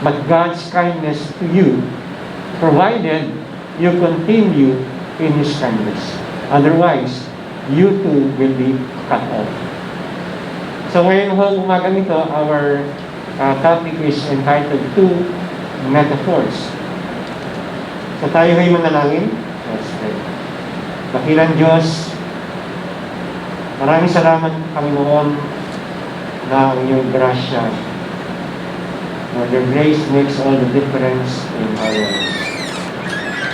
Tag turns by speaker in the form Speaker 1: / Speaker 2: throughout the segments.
Speaker 1: but God's kindness to you, provided you continue in His kindness. Otherwise, you too will be cut off. So ngayon ho, umaga nito, our topic is entitled Two Metaphors. So tayo ay manalangin. Let's pray. Dakilang Diyos, maraming salamat, Panginoon, na ang iyong grasya. Lord, your grace makes all the difference in our lives.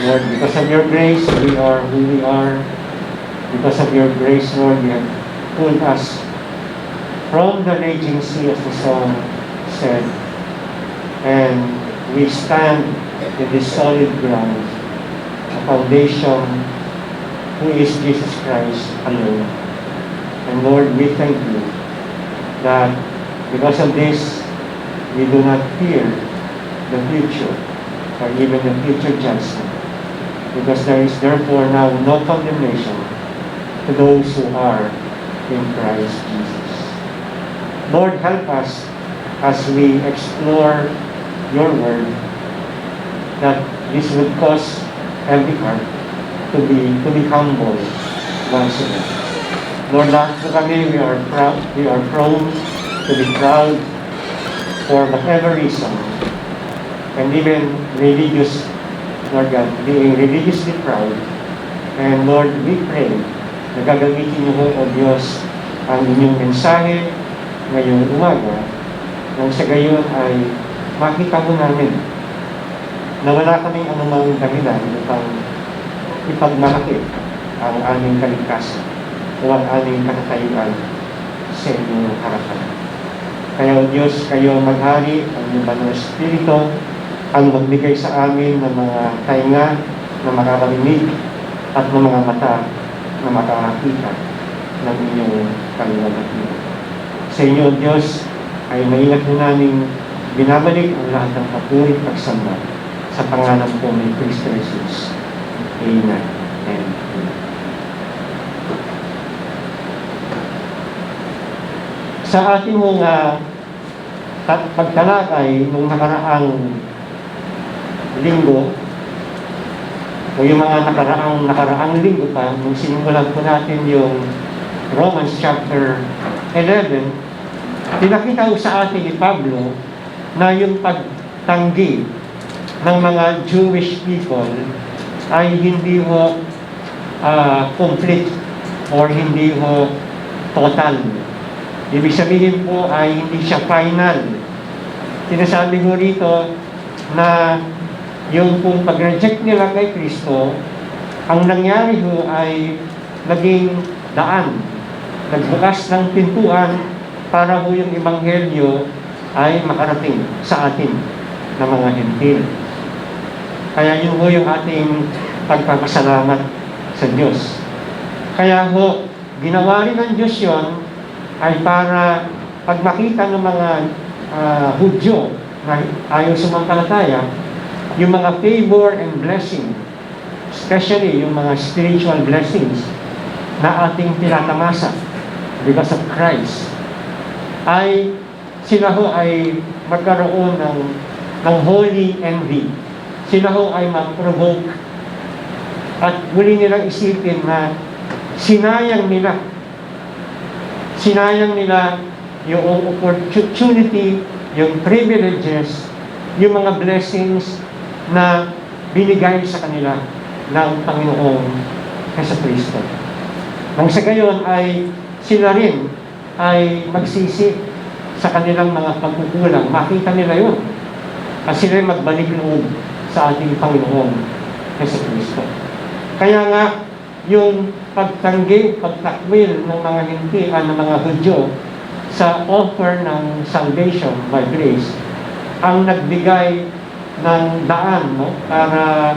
Speaker 1: Lord, because of your grace, we are who we are. Because of your grace, Lord, you have pulled us from the raging sea, as the song said, and we stand in this solid ground, a foundation who is Jesus Christ alone. And Lord, we thank you that because of this, we do not fear the future or even the future judgment, because there is therefore now no condemnation to those who are in Christ Jesus. Lord, help us as we explore your word, that this would cause every heart to be humble once again. Lord, lahat po kami, we are prone to be proud for whatever reason, and even religious, Lord God, being religiously proud. And Lord, we pray na gagamitin niyo ho, O Diyos, ang inyong mensahe ngayong umaga, nang sa gayon ay makita mo namin na wala kaming anumang dahilan upang ipagmalaki ang aming kaligtasan o ang aming katatayuan sa inyong harapan. Kaya, O Diyos, kayo maghari, ang inyong banal na Espiritu, ang magbigay sa amin ng mga tainga na makakarinig at ng mga mata na makakakita ng inyong kaluluwa. Sa inyo, O Diyos, ay maingat mo namin binabalik ang lahat ng papuri at pagsamba sa pangalan po ni Kristo Jesus. Amen. Amen. Sa ating mga pagtalakay nung nakaraang linggo, o yung mga nakaraang linggo pa, nung sinimulan po natin yung Romans chapter 11, pinakita ko sa atin ni Pablo na yung pagtanggi ng mga Jewish people ay hindi ho complete or hindi ho total. Ibig sabihin po ay hindi siya final. Sinasabi ko rito na yung kung pag-reject nila kay Kristo, ang nangyari ho ay naging daan, nagbukas ng pintuan para ho yung Ebanghelyo ay makarating sa atin na mga Hentil. Kaya yun ho yung ating pagpapasalamat sa Diyos. Kaya ho, ginawa rin ng Diyos yun ay para pag makita ng mga Hudyo na ayaw sumampalataya, yung mga favor and blessing, especially yung mga spiritual blessings na ating tinatamasa because of Christ, ay sila ho ay magkaroon ng holy envy. Sila ho ay mag-provoke at muli nilang isipin na sinayang nila yung opportunity, yung privileges, yung mga blessings na binigay sa kanila ng Panginoong Jesucristo. Nang sa gayon ay sila rin ay magsisi sa kanilang mga pagkukulang. Makita nila yun. At sila ay magbalik loob sa ating Panginoong Jesucristo. Kaya nga, yung pagtanggi, pagtakwil ng mga hintian ng mga Hudyo sa offer ng salvation by grace, ang nagbigay ng daan, no, para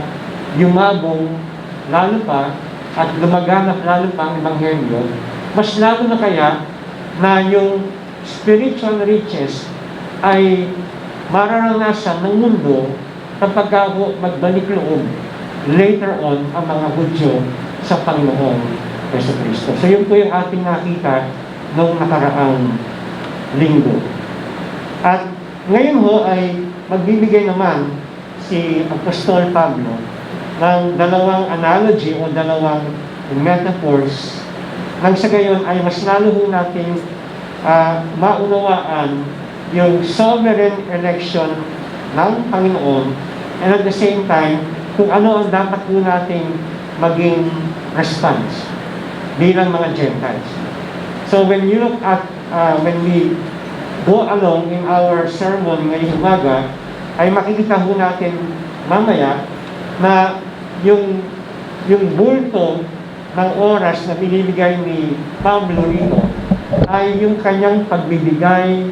Speaker 1: yumabong lalo pa at lumaganap lalo pa ang Ebanghelyo, mas lalo na kaya na yung spiritual riches ay mararanasan ng mundo kapag magbalik loob later on ang mga Hudyo sa Panginoong Jesucristo. So yun po yung ating nakita noong nakaraang linggo. At ngayon ho ay magbibigay naman si Apostol Pablo ng dalawang analogy o dalawang metaphors nang sa gayon ay mas lalo ho natin maunawaan yung sovereign election ng Panginoon, and at the same time, kung ano ang dapat po nating maging response bilang mga Gentiles. So when you look at, when we go along in our sermon ngayong umaga, ay makikita ho natin mamaya na yung bulto ng oras na binibigay ni Pablo rito ay yung kanyang pagbibigay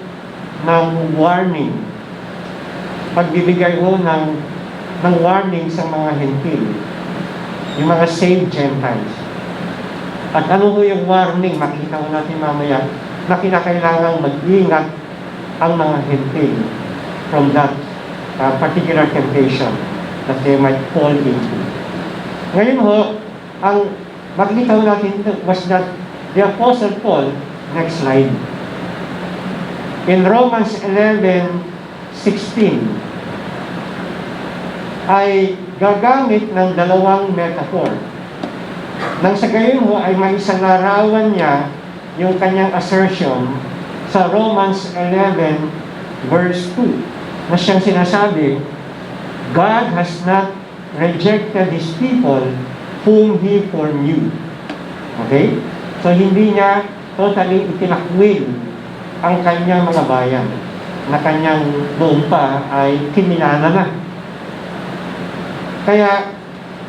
Speaker 1: ng warning. Pagbibigay ho ng warning sa mga hentil, yung mga saved Gentiles. At ano ho yung warning? Makikita ho natin mamaya na kinakailangang mag-ingat ang mga hentil from that particular temptation that they might fall into. Ngayon ho, ang makikita ho natin was that the Apostle Paul, next slide, in Romans 11:16, ay gagamit ng dalawang metaphor. Nang sa gayon ho ay maisalarawan niya yung kanyang assertion sa Romans 11 verse 2 na siyang sinasabi, God has not rejected His people whom He foreknew. Okay? So hindi niya totally itinakwil ang kanyang mga bayan na kanyang noon pa ay kinilala na. Kaya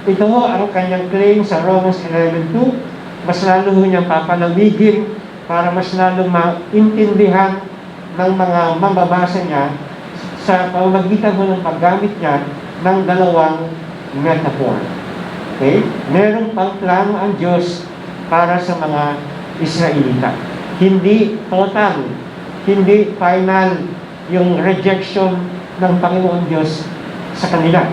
Speaker 1: ito ho ang kanyang claim sa Romans 11:2, mas lalo ho niyang papalawigin para mas lalong maintindihan ng mga mambabasa niya sa pamamagitan ho ng paggamit niya ng dalawang metaphor. Okay? Merong pang plano ang Diyos para sa mga Israelita. Hindi total, hindi final yung rejection ng Panginoon Diyos sa kanila.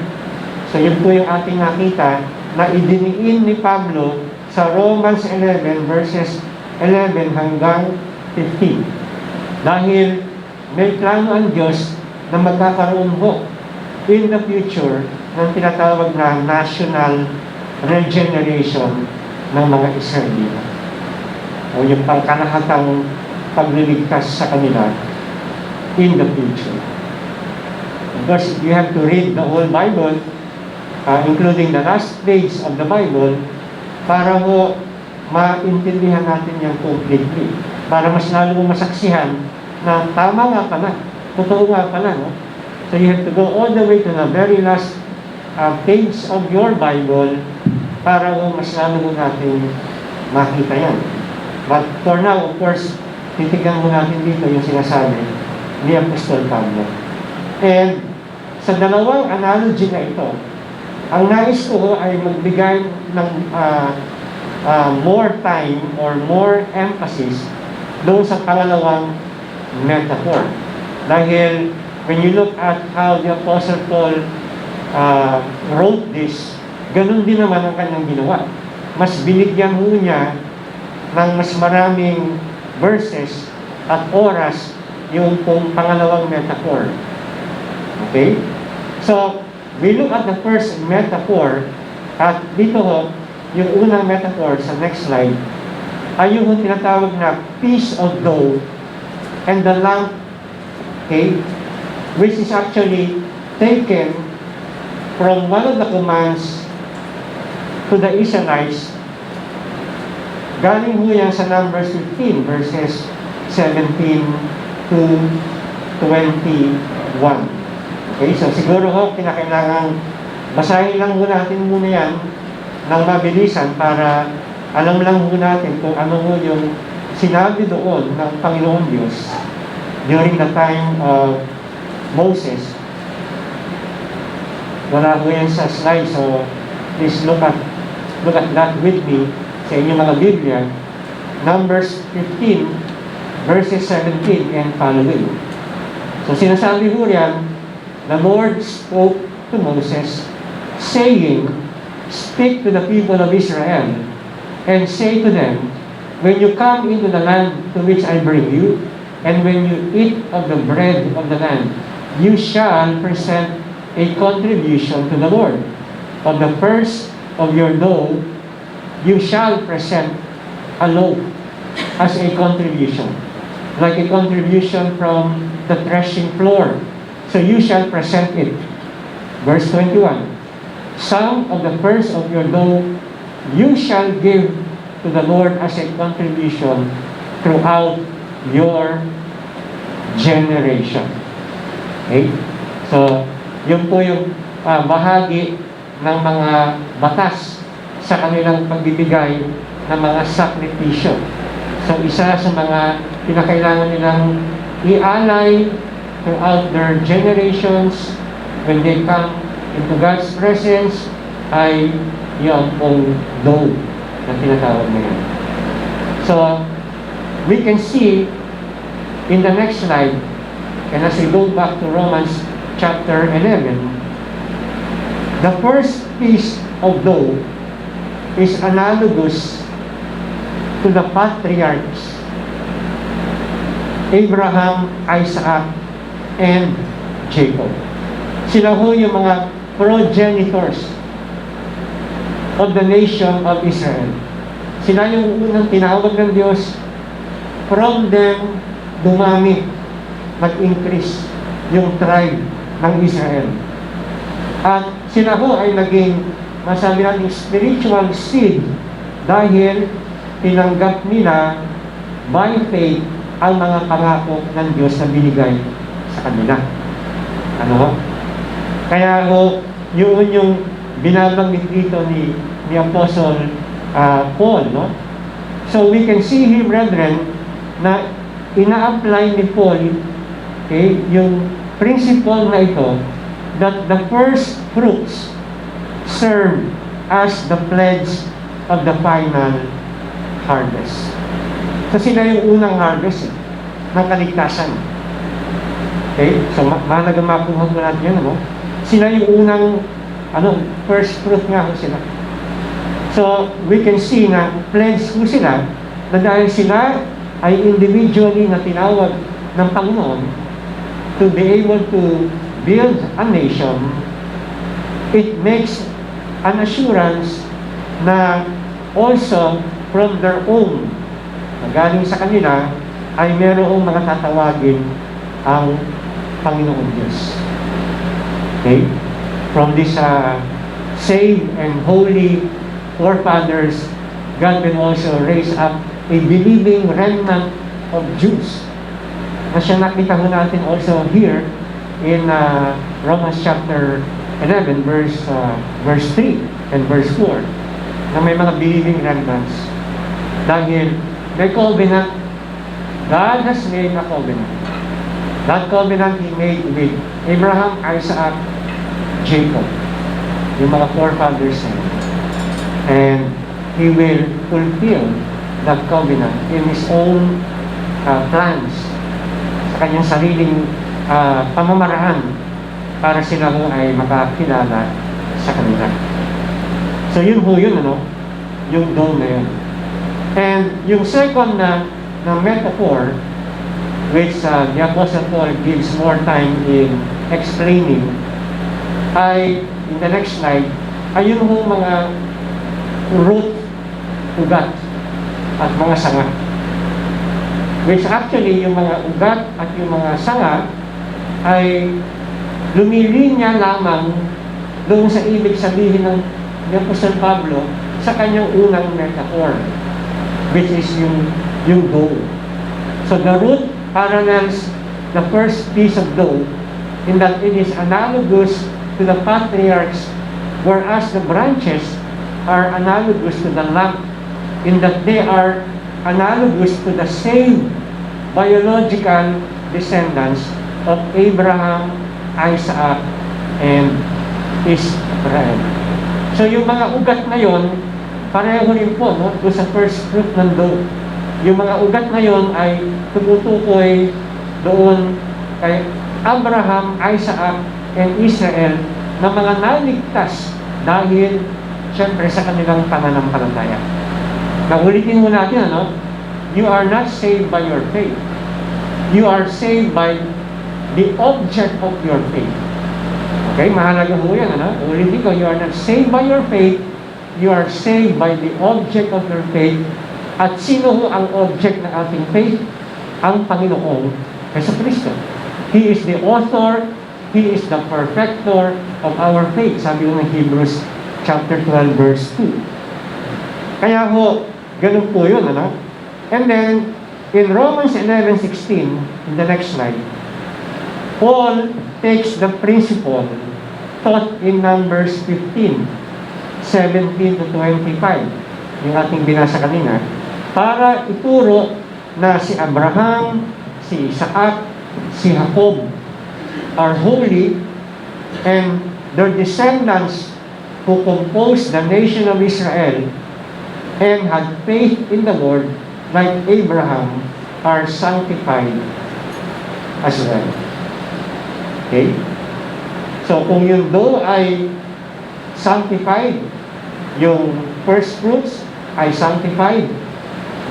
Speaker 1: So yun po yung ating nakita na idiniin ni Pablo sa Romans 11 verses 11 hanggang 15. Dahil may plano ang Diyos na magkakaroon ho in the future ng tinatawag na national regeneration ng mga Israelita. O yung pangkalahatang pagliligtas sa kanila in the future. Because you have to read the whole Bible, including the last page of the Bible, para ho maintindihan natin yan completely. Para mas lalo mo masaksihan na tama nga pala, totoo nga pala, no? So you have to go all the way to the very last page of your Bible para ho mas lalo mo natin makita yan. But for now, of course, titignan mo natin dito yung sinasabi ni Apostol Pablo. And sa dalawang analogy na ito, ang nais ko ay magbigay ng more time or more emphasis doon sa pangalawang metaphor. Dahil when you look at how the Apostle Paul wrote this, ganun din naman ang kanyang ginawa. Mas binigyan ho niya ng mas maraming verses at oras yung pong pangalawang metaphor. Okay? So, we look at the first metaphor at dito ho, yung unang metaphor sa next slide ay yung tinatawag na piece of dough and the lamp, okay, which is actually taken from one of the commands to the Israelites. Galing ho yan sa Numbers 15 verses 17 to 21. Okay, so siguro ho, kinakailangan basahin lang ho natin muna yan ng mabilisan para alam lang ho natin kung ano ho yung sinabi doon ng Panginoon Diyos during the time of Moses. Wala ho yan sa slide, so please look at that with me sa inyong mga Biblia. Numbers 15 verses 17 and following. So sinasabi ho yan, the Lord spoke to Moses, saying, speak to the people of Israel, and say to them, when you come into the land to which I bring you, and when you eat of the bread of the land, you shall present a contribution to the Lord. On the first of your dough, you shall present a loaf as a contribution, like a contribution from the threshing floor. So you shall present it. Verse 21, some of the first of your dough you shall give to the Lord as a contribution throughout your generation. Okay? So, yun po yung bahagi ng mga batas sa kanilang pagbibigay ng mga sakripisyo. So, isa sa mga pinakailangan nilang ialay throughout their generations when they come into God's presence ay yung pong dough na tinatawag na yan. So, we can see in the next slide, and as we go back to Romans chapter 11, the first piece of dough is analogous to the patriarchs, Abraham, Isaac, and Jacob. Sila ho yung mga progenitors of the nation of Israel. Sila yung unang tinawag ng Diyos. From them, dumami, nag-increase yung tribe ng Israel. At sila ho ay naging, masabi natin, spiritual seed dahil tinanggap nila by faith ang mga pangako ng Diyos na binigay sa kanila. Ano ho? Kaya ho, yun yung binabanggit dito ni Apostle Paul, no? So we can see here, brethren, na ina-apply ni Paul, okay, yung principle na ito, that the first fruits serve as the pledge of the final harvest. So sila yung unang harvest ng kaligtasan. Okay? So mahalaga makuha mo natin yun, ano? Sila yung unang first fruit nga ho sila. So, we can see na pledge ho sila na dahil sila ay individually na tinawag ng Panginoon to be able to build a nation, it makes an assurance na also from their own, na galing sa kanila, ay merong mga tatawagin ang Panginoon Diyos. Okay? From this saved and holy forefathers, God will also raise up a believing remnant of Jews. Na siya nakita ho natin also here in Romans chapter 11, verse 3 and verse 4, na may mga believing remnants. Dahil may covenant, God has made a covenant. That covenant He made with Abraham, Isaac, Jacob, yung mga forefathers na yun. And He will fulfill that covenant in His own plans, sa kanyang sariling pamamaraan para sila ho ay makakilala sa kanila. So yun ho yun, yung dough na yun. And yung second na metaphor, which the Apostle Paul gives more time in explaining, ay, in the next slide, ay yun ho mga root, ugat, at mga sanga. Which actually, yung mga ugat at yung mga sanga ay lumilinya lamang doon sa ibig sabihin ng Apostle Pablo sa kanyang unang metaphor, which is yung dough. So the root parallels the first piece of dough in that it is analogous to the patriarchs, whereas the branches are analogous to the lump in that they are analogous to the same biological descendants of Abraham, Isaac, and Israel. So yung mga ugat na yon, pareho rin po, doon sa first fruit ng dough. Yung mga ugat na yon ay tumutukoy doon kay Abraham, Isaac, and Israel na mga naligtas dahil siyempre sa kanilang pananampalataya. Naulitin mo natin, you are not saved by your faith. You are saved by the object of your faith. Okay, mahalaga ho yan, ano? Ulitin ko, you are not saved by your faith, you are saved by the object of your faith. At sino ho ang object ng ating faith? Ang Panginoong Jesucristo. He is the author, He is the perfecter of our faith. Sabi ko ng Hebrews chapter 12 verse 2. Kaya ho, ganun po yun, ano? And then, in Romans 11:16, in the next slide, Paul takes the principle taught in Numbers 15, 17 to 25, yung ating binasa kanina, para ituro na si Abraham, si Isaac, si Jacob are holy, and their descendants who composed the nation of Israel and had faith in the Lord like Abraham are sanctified as well. Okay? So kung yun daw ay sanctified, yung first fruits ay sanctified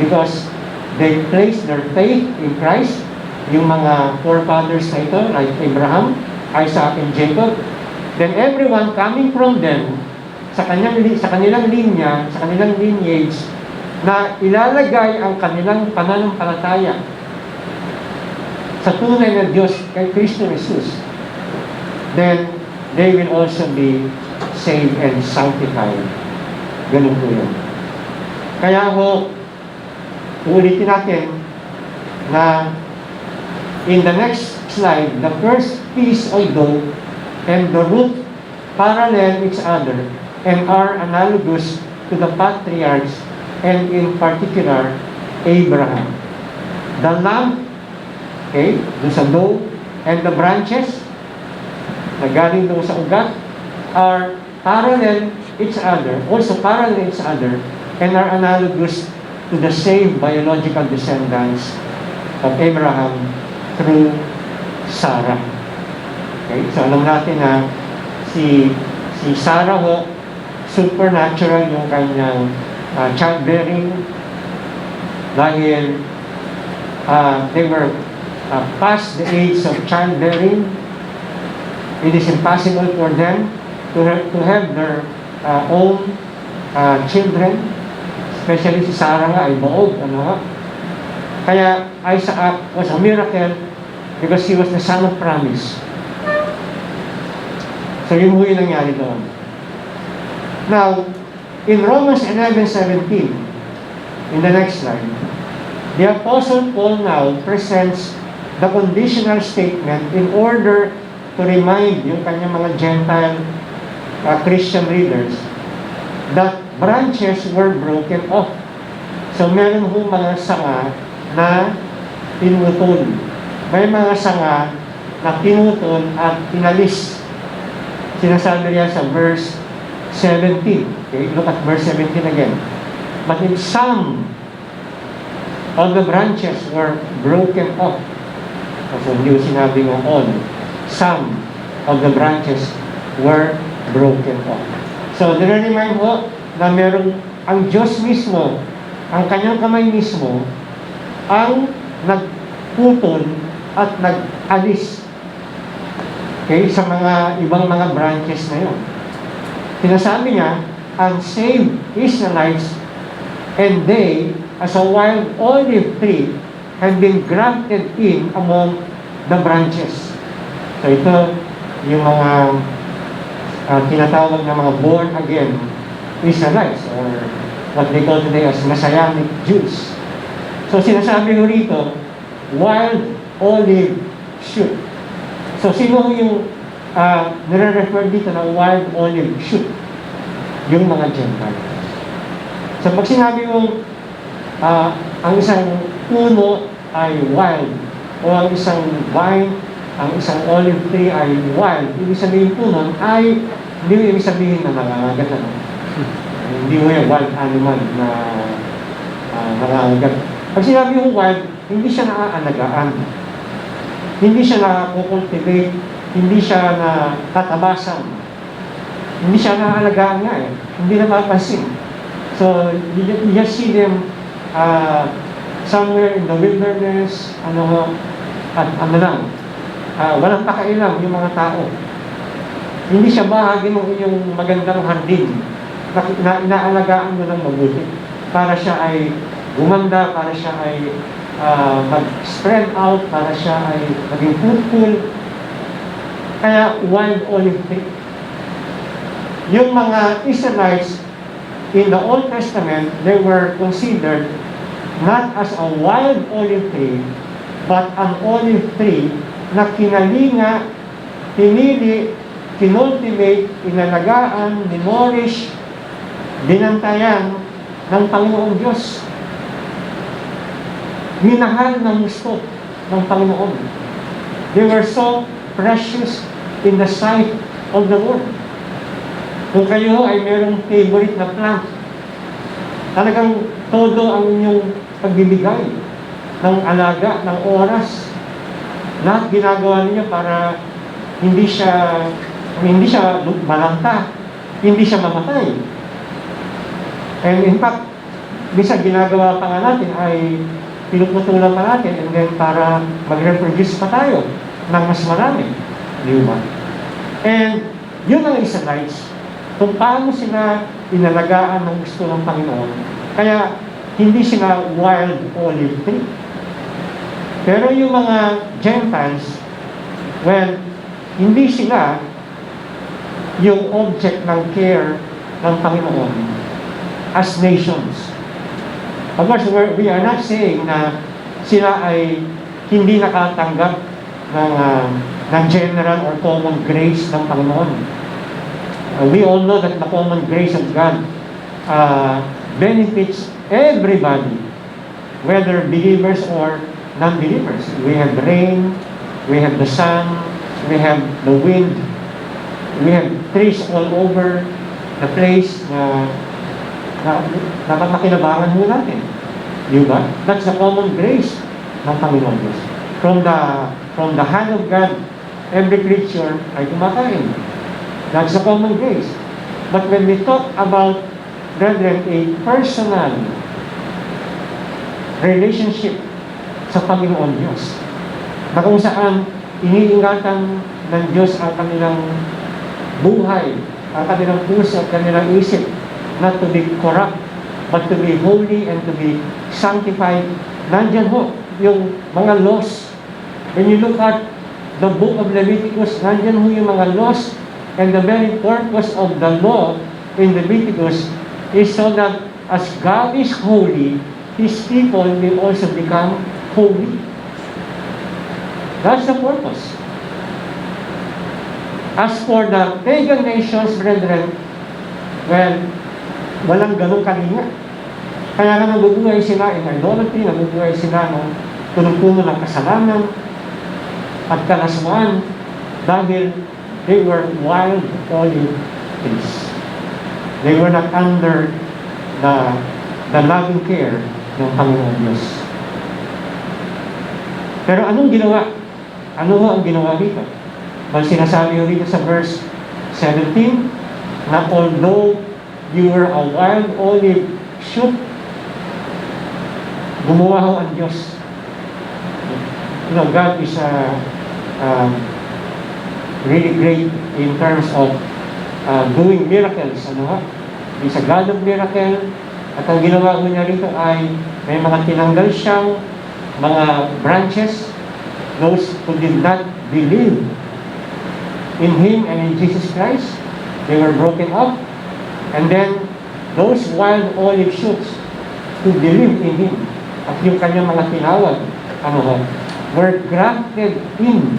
Speaker 1: because they placed their faith in Christ, yung mga forefathers na ito, like Abraham, Isaac, and Jacob, then everyone coming from them, sa kanilang linya, sa kanilang lineage, na ilalagay ang kanilang pananampalataya sa tunay na Diyos kay Kristo Jesus, then they will also be saved and sanctified. Ganun po yun. Kaya ho, ulitin natin na in the next slide, the first piece of dough and the root parallel each other and are analogous to the patriarchs and in particular, Abraham. The lamp, okay, doon sa dough, and the branches, na galing doon sa ugat, are parallel each other, also parallel each other, and are analogous to the same biological descendants of Abraham through Sarah. Okay, so alam natin na si Sarah ho, supernatural yung kanyang childbearing dahil they were past the age of childbearing. It is impossible for them to have their own children, especially si Sarah nga ay buog, ano. Kaya Isaac was a miracle because he was the son of promise. So yun yung nangyari doon. Now, in Romans 11:17, in the next slide, the Apostle Paul now presents the conditional statement in order to remind yung kanyang mga Gentile Christian readers that branches were broken off. So meron hong mga sanga na pinutol. May mga sanga na pinutol at inalis. Sinasabi niya sa verse 17. Okay, look at verse 17 again. But in some of the branches were broken off. So hindi sinabi ng all. Some of the branches were broken off. So, nire-remind mo na merong ang Diyos mismo, ang kanyang kamay mismo, ang nagputol at nag-alis, okay, sa mga ibang mga branches na yun. Sinasabi niya, unsaved Israelites and they, as a wild olive tree, have been grafted in among the branches. So ito, yung mga tinatawag na mga born-again Israelites, or what they call today as Messianic Jews. So sinasabi ko rito, wild olive shoot. So sino yung nire-refer dito na wild olive shoot? Yung mga Gentiles. So pag sinabi mo, ang isang puno ay wild, o ang isang vine, ang isang olive tree ay wild, ibig sabihin po nun ay, hindi mo ibig sabihin na nangangagat na. Hindi mo yung wild animal na nangangagat. Pag sinabi yung wild, hindi siya naaalagaan. Hindi siya na-cultivate, hindi siya na-tatabasan. Hindi siya naaalagaan nga eh. Hindi napapansin. So, you just see them somewhere in the wilderness, at ano lang, walang pakailam yung mga tao. Hindi siya bahagi ng iyong magandang hardin na inaalagaan mo ng mabuti para siya ay gumanda, para siya ay mag-spread out, para siya ay maging fruitful. Kaya wild olive tree. Yung mga Israelites in the Old Testament, they were considered not as a wild olive tree, but an olive tree na kinalinga, pinili, kinultivate, inalagaan, minorish, binantayan ng Panginoong Diyos. Minahal ng gusto ng Panginoon. They were so precious in the sight of the Lord. Kung kayo ay merong favorite na plant, talagang todo ang inyong pagbibigay ng alaga, ng oras. Lahat ginagawa ninyo para hindi siya malanta, hindi siya mamatay. And in fact, bisa ginagawa pa nga natin ay pinuputulan pa natin and then para mag-reproduce pa tayo ng mas marami. Di ba? And yun ang Israelites, kung paano sila inalagaan ng gusto ng Panginoon. Kaya hindi sila wild olive tree. Pero yung mga Gentiles, well, hindi sila yung object ng care ng Panginoon as nations. Of course, we are not saying na sila ay hindi nakatanggap ng general or common grace ng Panginoon. We all know that the common grace of God benefits everybody, whether believers or non-believers. We have rain, we have the sun, we have the wind, we have trees all over the place na dapat makinabangan mo natin. Di ba? That's the common grace ng Panginoon Diyos. From the hand of God, every creature ay kumakain. That's the common grace. But when we talk about, brethren, a personal relationship sa Panginoon Diyos, na kung saan iniingatan ng Diyos ang kanilang buhay, ang kanilang puso at kanilang isip, not to be corrupt, but to be holy and to be sanctified. Nandyan ho, yung mga laws. When you look at the book of Leviticus, nandyan ho yung mga laws, and the very purpose of the law in Leviticus is so that as God is holy, His people will also become holy. That's the purpose. As for the pagan nations, brethren, well, walang ganong kalinga. Kaya nga nabubuhay sila in idolatry, nabubuhay sila ng punong-puno ng kasalanan at kalaswaan dahil they were wild olive trees. They were not under the loving care ng Panginoon Diyos. Pero anong ginawa? Ano ho ang ginawa dito? Well, sinasabi ho dito sa verse 17 na although you were a wild olive shoot, gumawa ho ang Diyos. You know, God is really great in terms of doing miracles. Ano ha? He's a God of miracle. At ang ginawa ko niya rito ay may mga tinanggal siyang mga branches, those who did not believe in Him and in Jesus Christ. They were broken up. And then, those wild olive shoots who believed in Him at yung kanyang mga tinawag, ano ho, were grafted in.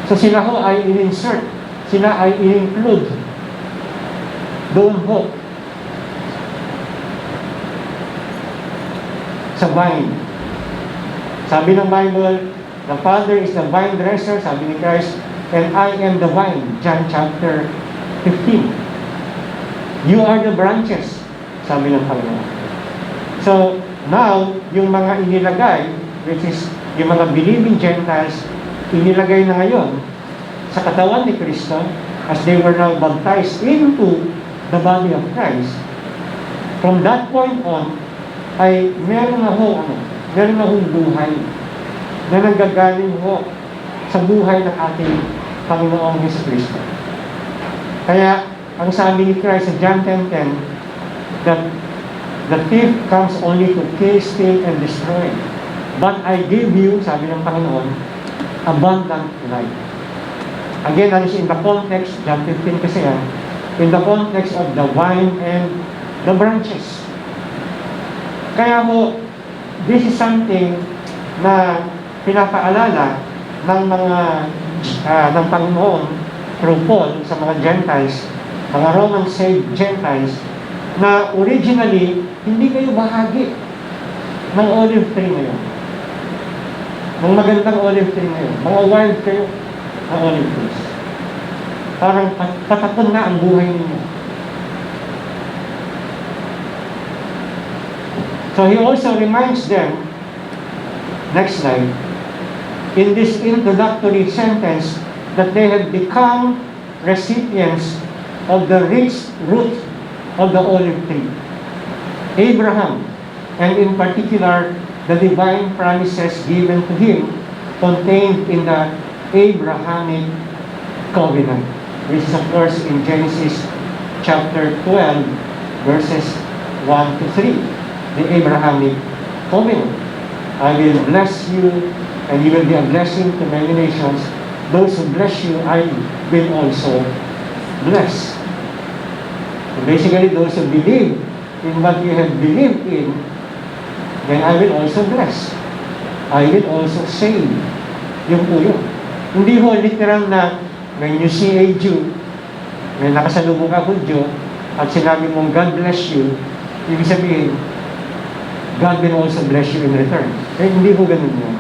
Speaker 1: So sila ho ay in-insert, sila ay in-include doon ho sa vine. Sabi ng Bible, the Father is the vine dresser, sabi ni Christ, and I am the vine, John chapter 15. You are the branches, sabi ng Panginoon. So, now, yung mga inilagay, which is yung mga believing Gentiles, inilagay na ngayon sa katawan ni Kristo as they were now baptized into the body of Christ. From that point on, ay meron na hong buhay. na nanggagaling ho sa buhay ng ating Panginoong Jesucristo. Kaya, ang sabi ni Christ sa John 10:10, that the thief comes only to kill, steal, and destroy. But I give you, sabi ng Panginoon, abundant life. Again, that is in the context, John 15 kasi yan, in the context of the vine and the branches. Kaya mo, this is something na pinapaalala ng mga ng Panginoon through Paul sa mga Gentiles, mga Roman saved Gentiles, na originally, hindi kayo bahagi ng olive tree ngayon. Ng magandang olive tree ngayon. Mga wild kayo ng olive trees. Parang patapon na ang buhay ninyo. So he also reminds them, next slide, in this introductory sentence, that they have become recipients of the rich root of the olive tree. Abraham, and in particular, the divine promises given to him contained in the Abrahamic covenant, which is of course in Genesis chapter 12, verses 1 to 3, the Abrahamic covenant. I will bless you, and you will be a blessing to many nations. Those who bless you, I will also bless. So basically, those who believe in what you have believed in, then I will also bless. I will also save. Yung po yun. Hindi ho literal na when you see a Jew, may nakasalubong ka Hudyo, at sinabi mong God bless you, ibig sabihin, God will also bless you in return. Eh, hindi ho ganun yun.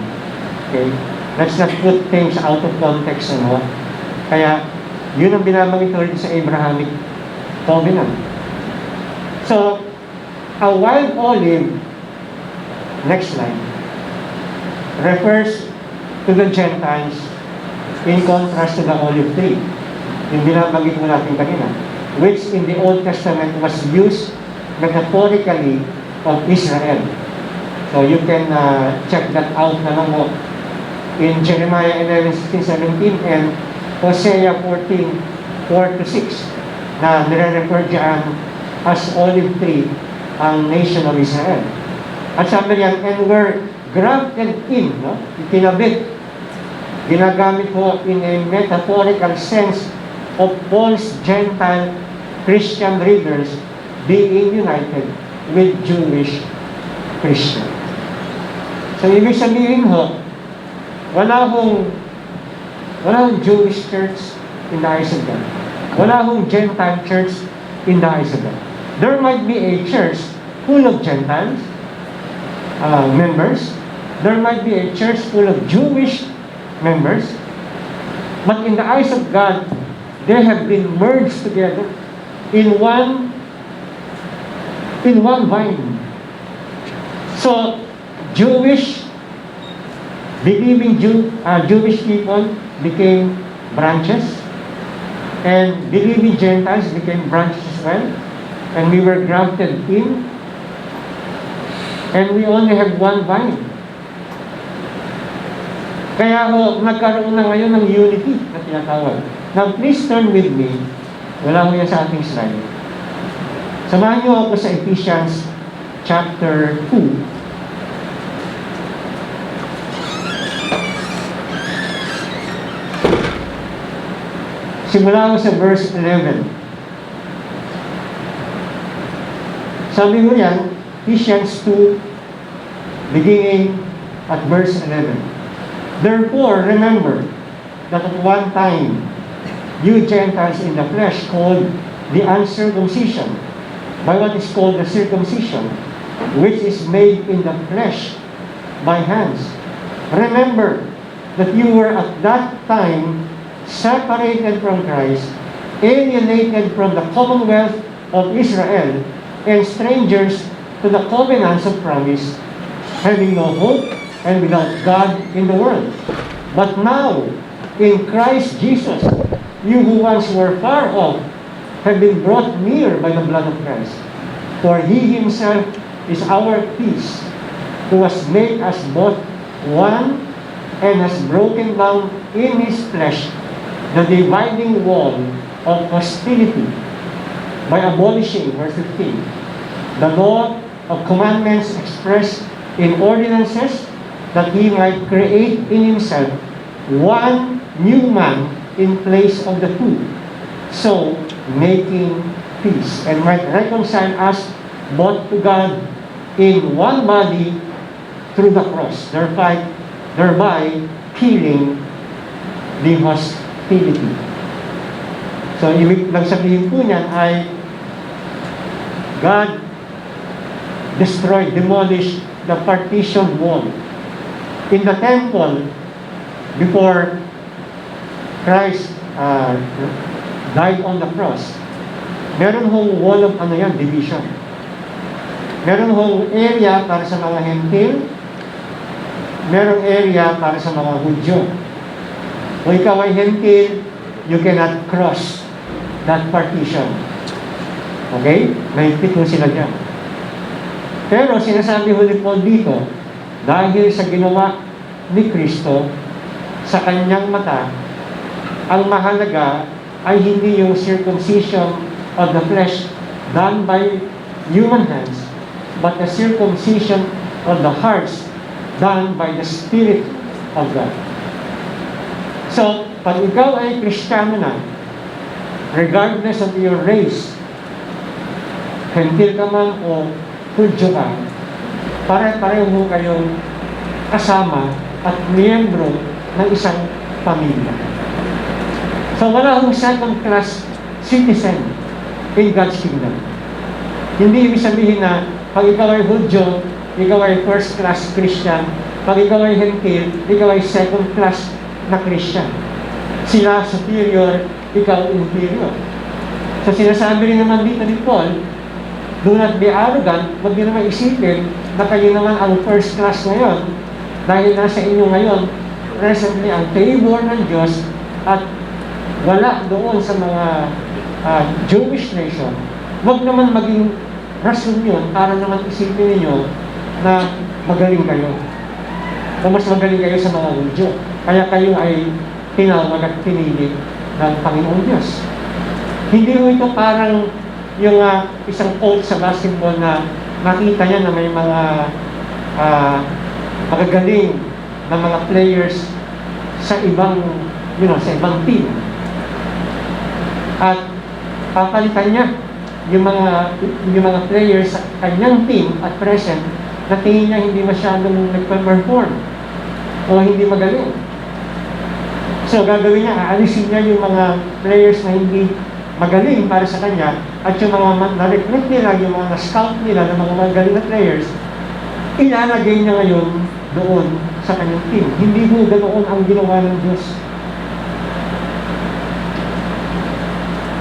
Speaker 1: Okay? Let's not put things out of context, ano? Kaya, yun ang binabanggit ulit sa Abrahamic covenant. So, a wild olive, next slide, refers to the Gentiles in contrast to the olive tree. Yung binabanggit mo natin kanina, which in the Old Testament was used metaphorically of Israel. So you can check that out na lang mo in Jeremiah 11:16-17 and Hosea 14:4-6 na nire-refer dyan as olive tree ang nation of Israel. At sabi niyan, and were grafted in, no? Itinabit. Ginagamit ko in a metaphorical sense of Paul's Gentile Christian readers being united with Jewish Christians. So, ibig sabihin ho, wala hong Jewish church in the eyes of God. Wala hong Gentile church in the eyes of God. There might be a church full of Gentiles members. There might be a church full of Jewish members. But in the eyes of God, they have been merged together in one vine. So, believing Jewish people became branches, and believing Gentiles became branches as well, and we were grafted in, and we only have one vine. Kaya ho, nagkaroon na ngayon ng unity na tinatawag. Now, please turn with me, wala ko yan sa ating slide. Samahan niyo ako sa Ephesians chapter 2. Simula ko sa verse 11. Sabi mo yan, Ephesians 2, beginning at verse 11. Therefore, remember that at one time, you Gentiles in the flesh called the uncircumcision, by what is called the circumcision, which is made in the flesh by hands. Remember that you were at that time separated from Christ, alienated from the commonwealth of Israel, and strangers to the covenants of promise, having no hope and without God in the world. But now, in Christ Jesus, you who once were far off have been brought near by the blood of Christ. For He Himself is our peace, who has made us both one and has broken down in his flesh the dividing wall of hostility by abolishing, verse 15, the law of commandments expressed in ordinances, that he might create in himself one new man in place of the two, so making peace, and might reconcile us both to God in one body through the cross, thereby killing the hostility. So, ibig lang sabihin po niyan ay God destroyed, demolished the partition wall. In the temple, before Christ died on the cross, meron hong wall of division. Meron hong area para sa mga Hentil, merong area para sa mga Hudyo. Kung ikaw ay Hentil, you cannot cross that partition. Okay? Mahigpit mo sila dyan. Pero sinasabi ho ni Paul dito, dahil sa ginawa ni Kristo sa kanyang mata, ang mahalaga ay hindi yung circumcision of the flesh done by human hands, but the circumcision of the hearts done by the Spirit of God. So, pag ikaw ay Kristiyano na, regardless of your race, Hentil ka man o Hudyo ka, pare-pareho mo kayong kasama at miyembro ng isang pamilya. So, wala akong second-class citizen in God's kingdom. Hindi ibig sabihin na pag ikaw ay Hudyo, ikaw ay first-class Christian. Pag ikaw ay Hentil, ikaw ay second-class na Christian. Sila superior, ikaw inferior. So sinasabi rin naman dito ni Paul, do not be arrogant, huwag niyo naman isipin na kayo naman ang first-class ngayon dahil nasa inyo ngayon presently ang favor ng Diyos at wala doon sa mga Jewish nation. Huwag naman maging rason yun para naman isipin ninyo na magaling kayo. O mas magaling kayo sa mga Hudyo. Kaya kayo ay tinawag at pinili ng Panginoong Diyos. Hindi mo ito parang yung isang quote sa basketball na makita niya na may mga magagaling na mga players sa ibang, sa ibang team. At papalitan niya yung mga players sa kanyang team at present na tingin niya hindi masyadong nagpa-perform o hindi magaling. So, gagawin niya, aalisin niya yung mga players na hindi magaling para sa kanya at yung mga na-recruit nila, yung mga na-scout nila ng mga magaling na players, ilalagay niya ngayon doon sa kanyang team. Hindi mo ganoon ang ginawa ng Diyos.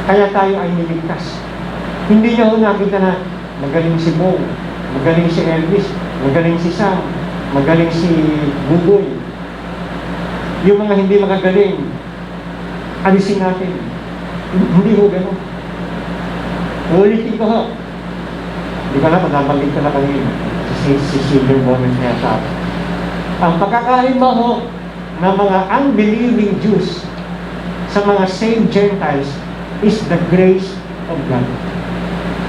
Speaker 1: Kaya tayo ay niligtas. Hindi niya ho nakita na magaling si Bo, magaling si Elvis, magaling si Sam, magaling si Buboy. Yung mga hindi magagaling, alisin natin. Hindi ho gano'n. Ulitin ko ho. Hindi ka na, panabanggit ko na kanina. Si Silver Bonnet niya sa akin. Ang pagkakaiba ho ng mga unbelieving Jews sa mga saved Gentiles is the grace of God.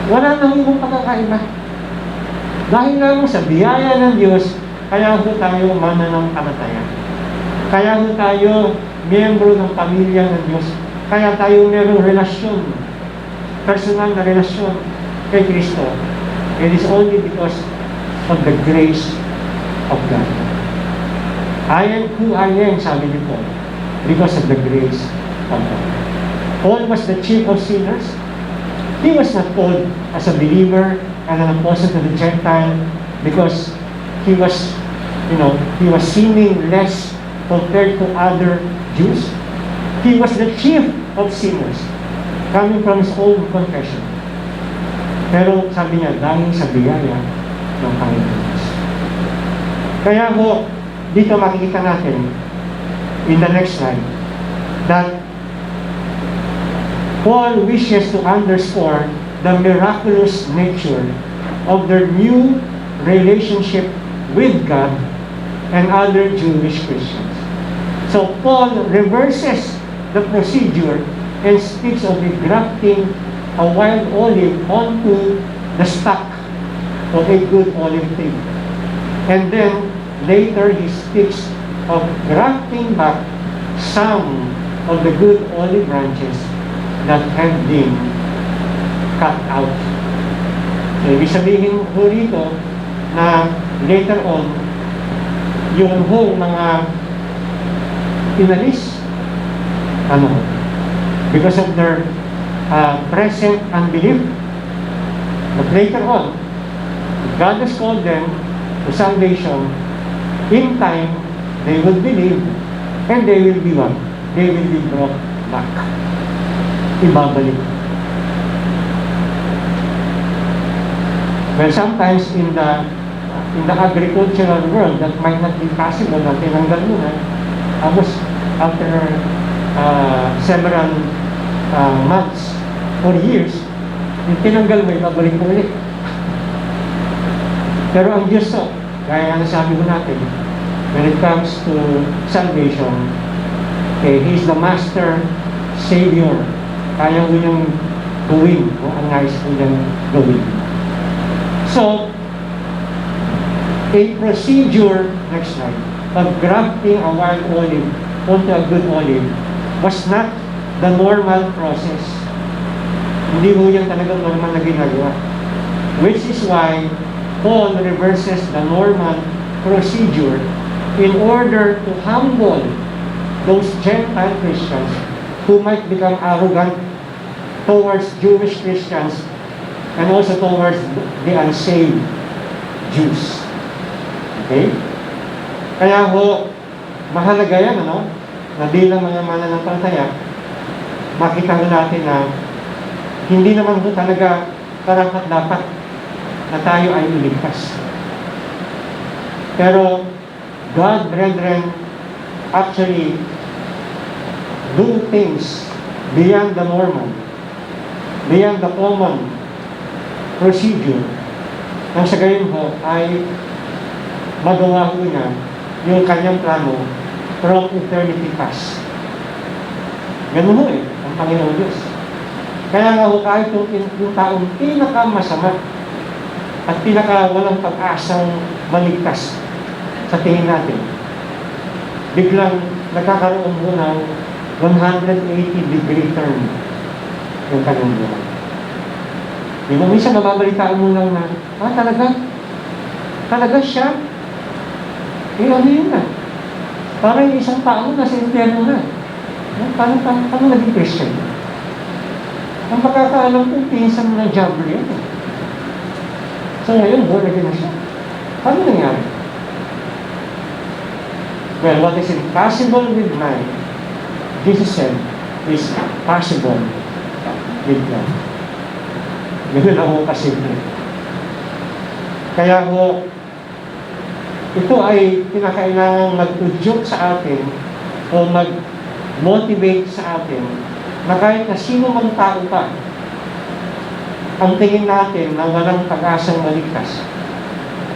Speaker 1: Wala nang ibang pagkakaiba. Dahil lang sa biyaya ng Diyos, kaya ho tayo mananampalataya. Kaya ho tayo miyembro ng pamilya ng Diyos. Kaya tayo mayroong relasyon, personal na relasyon kay Kristo. It is only because of the grace of God. I am who I am, sabi ni Paul, because of the grace of God. Paul was the chief of sinners. He was not called as a believer and an apostle to the Gentile because he was sinning less compared to other Jews. He was the chief of sinners, coming from his own confession. Pero sabi niya, dahil sa biyaya ng Panginoon. Kaya ho, dito makikita natin, in the next slide, that Paul wishes to underscore the miraculous nature of their new relationship with God and other Jewish Christians. So Paul reverses the procedure and speaks of the grafting a wild olive onto the stock of a good olive tree. And then later he speaks of grafting back some of the good olive branches that have been cut out. So, ibig sabihin po rito na later on, yung whole mga pinalis, because of their present unbelief, but later on, God has called them to salvation. In time, they will believe, and they will be what? They will be brought back. Ibabalik. Well, sometimes in the agricultural world, that might not be possible na tinanggal mo na. Tapos, after several months or years, yung tinanggal mo, ibabalik mo ulit. Pero ang Diyos to, gaya nga nasabi ko natin, when it comes to salvation, okay, He is the Master Savior. Kaya mo niyang gawin kung ang nais mo niyang gawin. So, a procedure, next slide, of grafting a wild olive onto a good olive was not the normal process. Hindi mo yan talagang normal na ginagawa. Which is why Paul reverses the normal procedure in order to humble those Gentile Christians who might become arrogant towards Jewish Christians and also towards the unsaved Jews. Okay? Kaya ho, mahalaga yan, na bilang mga mananampalataya, makita ho natin na hindi naman ho talaga karapat-dapat na tayo ay iligtas. Pero God, brethren, actually do things beyond the normal, beyond the common procedure. Ang sa gayon ho ay magawa ho niya yung kanyang plano from eternity past. Ganun ho ang Panginoon Diyos. Kaya nga ho kahit yung taong pinakamasama at pinakawalang pag-asang maligtas sa tingin natin, biglang nagkakaroon mo ng 180-degree turn yung kanyang buhay. Yung minsan nababalitaan mo lang na, talaga siya? Ano yun na? Parang yung isang tao nasa impyerno na. Paano naging Christian? Ang pagkakaalam ko, pinsan mo ng Diablo yan. So ngayon, born again na siya. Paano nangyari? Well, what is impossible with man, Jesus said, is possible with God. Ganun ako kasimple. Kaya ho, ito ay pinakailangan mag-udyok sa atin o mag-motivate sa atin na kahit na sino mang tao pa, ang tingin natin na walang pag-asang maligtas.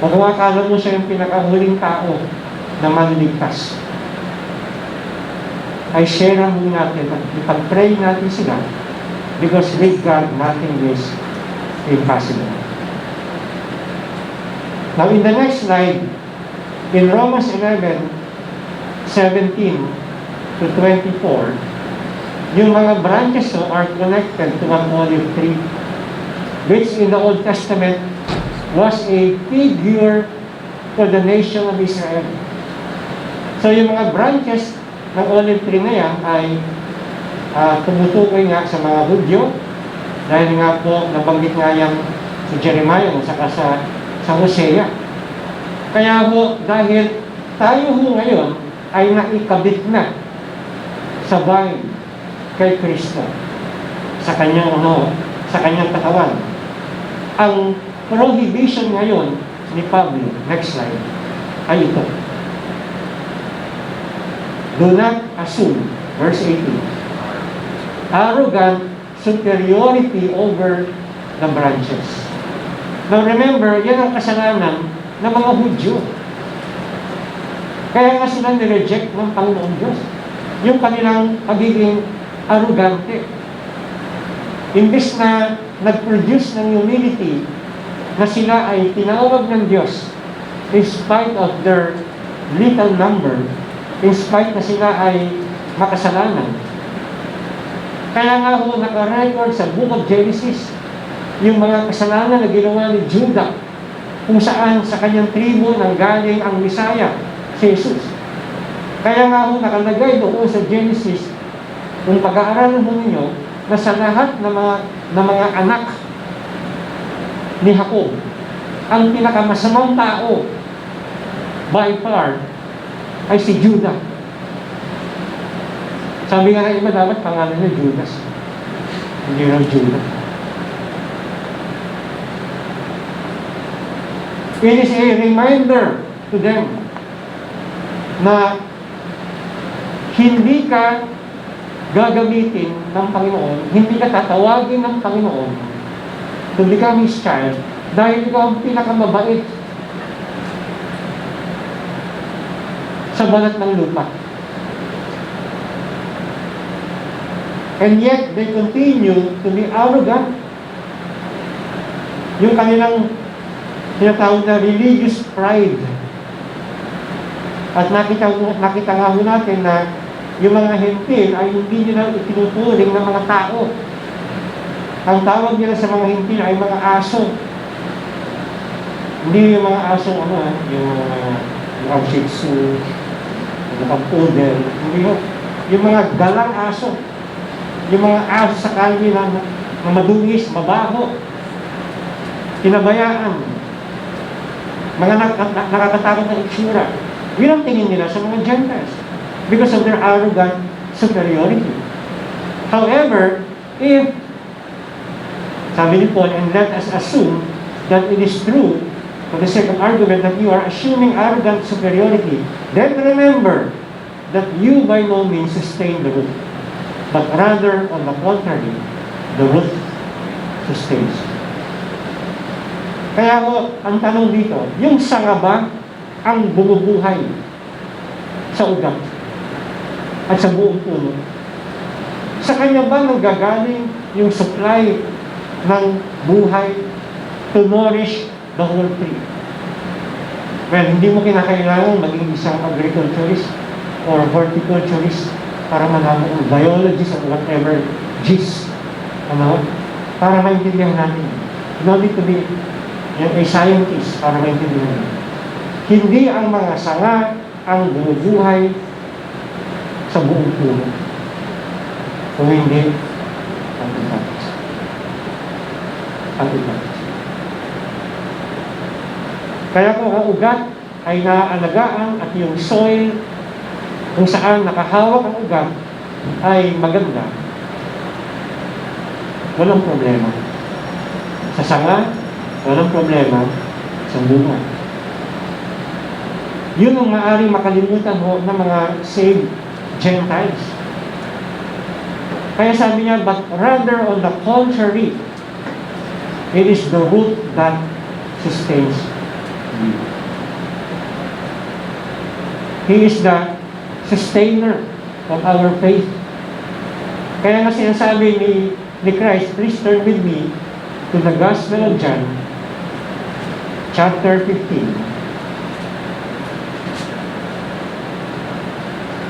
Speaker 1: Kung akala mo siya yung pinakahuling tao na manligtas, ay share natin at ipag-pray natin sila, because with God, nothing is impossible. Now, in the next slide, in Romans 11:17 to 24, yung mga branches are connected to an olive tree, which in the Old Testament was a figure for the nation of Israel. So, yung mga branches ng olive tree na yan ay tumutukoy nga sa mga Hudyo, dahil nga po nabanggit nga yan sa Jeremiah o saka sa Hosea. Kaya ho, dahil tayo ho ngayon ay naikabit na sa vine kay Kristo, sa kanyang katawan. Ang prohibition ngayon ni Pablo, next slide, ay ito. Do not assume, verse 18, arrogant superiority over the branches. Now remember, yan ang kasalanan ng mga Hudyo. Kaya nga sila nireject ng Panginoon Diyos. Yung kanilang pagiging arrogante. Imbis na nag-produce ng humility, na sila ay tinawag ng Diyos in spite of their little number, in spite na sila ay makasalanan. Kaya nga ho naka-record sa Book of Genesis, yung mga kasalanan na ginawa ni Judah, kung saan sa kanyang tribo nanggaling ang Messiah, si Jesus. Kaya nga ho nakalagay doon sa Genesis, kung pag-aaralan mo ninyo, na sa lahat ng mga anak ni Jacob, ang pinakamasamang tao by far ay si Judah. Sabi nga ng iba, dapat pangalan niya Judas, hindi lang Judah. It is a reminder to them na hindi ka gagamitin ng Panginoon, hindi ka tatawagin ng Panginoon to become His child dahil ikaw ang pinakamabait sa balat ng lupa. And yet, they continue to be arrogant. Yung kanilang tinatawag na religious pride. At nakita nga ho natin na yung mga hentil ay hindi nila itinuturing ng mga tao. Ang tawag nila sa mga hentil ay mga aso. Hindi yung mga aso, yung Shih Tzu, yung poodle. Hindi yung mga galang aso. Yung mga aso sa kalye na madungis, mabaho, pinabayaan, mga nakakatakot na itsura. Yun ang tingin nila sa mga Gentiles because of their arrogant superiority. However, if, sabi ni Paul, and let us assume that it is true, for the sake of argument, that you are assuming arrogant superiority, then remember that you by no means sustain the root, but rather, on the contrary, the root sustains. Kaya ho, ang tanong dito, yung sanga ba ang bumubuhay sa ugat at sa buong puno? Sa kanya ba nanggagaling yung supply ng buhay to nourish the whole tree? Well, hindi mo kinakailangan maging isang agriculturist or horticulturist para malaman ang biologist or whatever, gist, para maintindihan natin. You don't need to be a scientist para maintindihan natin. Hindi ang mga sanga ang bumubuhay sa buong puno. Kung hindi, ang ugat. Ang ugat. Kaya kung ang ugat ay naaalagaan at yung soil kung saan nakahawak ang ugat ay maganda, walang problema. Sa sanga, walang problema sa bunga. Yun ang maaaring makalimutan mo ng mga saved Gentiles. Kaya sabi niya, but rather on the contrary, it is the root that sustains you. He is the sustainer of our faith. Kaya nga sinasabi ni Christ, please turn with me to the Gospel of John, chapter 15.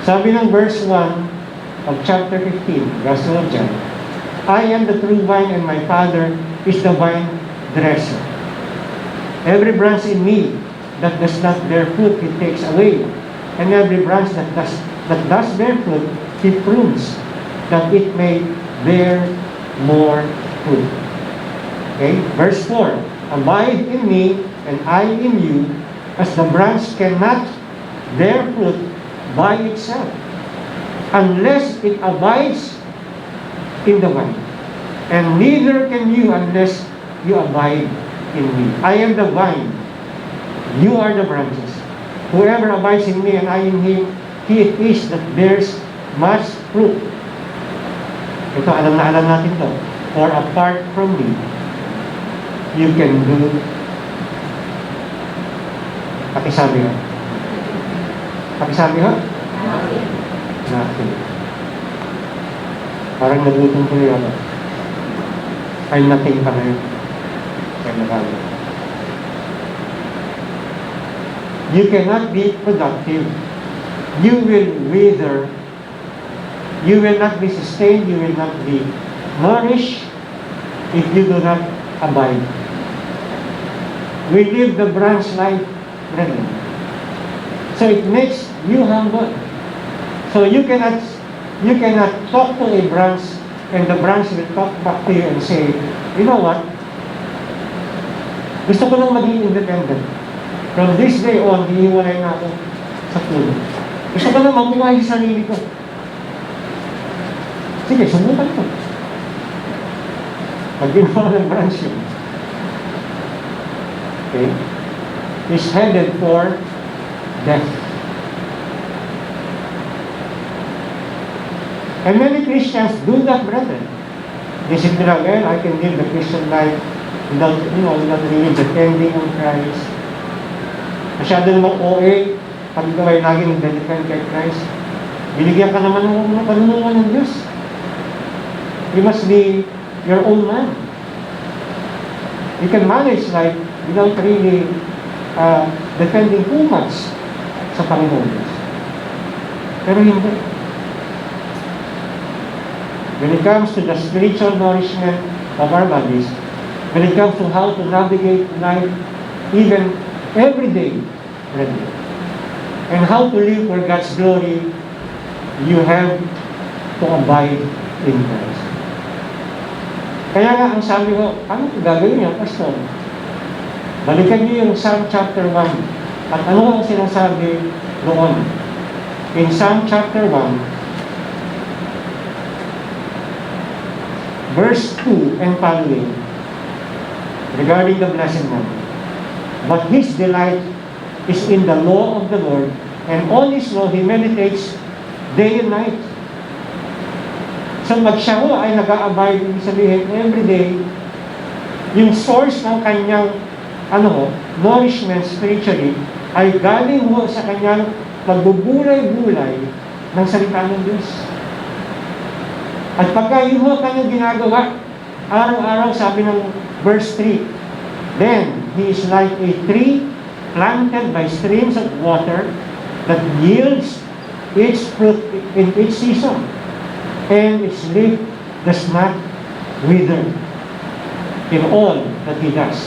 Speaker 1: Sabi ng verse 1 of chapter 15, Gospel of John, I am the true vine and my Father is the vine dresser. Every branch in me that does not bear fruit, He takes away. And every branch that does bear fruit, He prunes, that it may bear more fruit. Okay? Verse 4, abide in me, and I in you, as the branch cannot bear fruit by itself, unless it abides in the vine. And neither can you unless you abide in me. I am the vine, you are the branches. Whoever abides in me and I in him, he it is that bears much fruit. Ito, alam na alam natin to. For apart from me, you can do, pakisabi nga, Pakisabi ho? Nothing. Parang nagutom ko yun. Ay nothing pa ngayon. Kaya nakalo. You cannot be productive. You will wither. You will not be sustained. You will not be nourished if you do not abide. We live the branch life, brethren. So it makes you humble. So you cannot talk to a branch and the branch will talk back to you and say, you know what? Gusto ko lang maging independent. From this day on, hihiwalay na ako sa puno. Gusto ko lang mamuhay sa sarili ko. Sige, subukan ko. Pag ginawa ng branch yun. Okay? Is headed for death. And many Christians do that, brethren. They say, well, I can live the Christian life without really depending on Christ. Masyado namang OA, pag ikaw ay laging nag-depend kay Christ, binigyan ka naman ng panunungan ng Diyos. You must be your own man. You can manage life without really depending too much sa Panginoon Diyos. Pero hindi. When it comes to the spiritual nourishment of our bodies, when it comes to how to navigate life, even every day, and how to live for God's glory, you have to abide in Christ. Kaya nga, ang sabi ko, ano gagawin niya, Pastor? Balikan niyo yung Psalm chapter 1. At ano ang sinasabi doon? In Psalm chapter 1, verse 2 and following, regarding the blessed man. But his delight is in the law of the Lord, and on his law he meditates day and night. So siya ho ay nag-a-abide, ibig sabihin, every day, yung source ng kanyang nourishment spiritually ay galing ho sa kanyang pagbubulay-bulay ng salita ng Diyos. At pagka yun ho kanyang ginagawa, araw-araw, sabi ng verse 3, then he is like a tree planted by streams of water that yields its fruit in its season, and its leaf does not wither. In all that he does,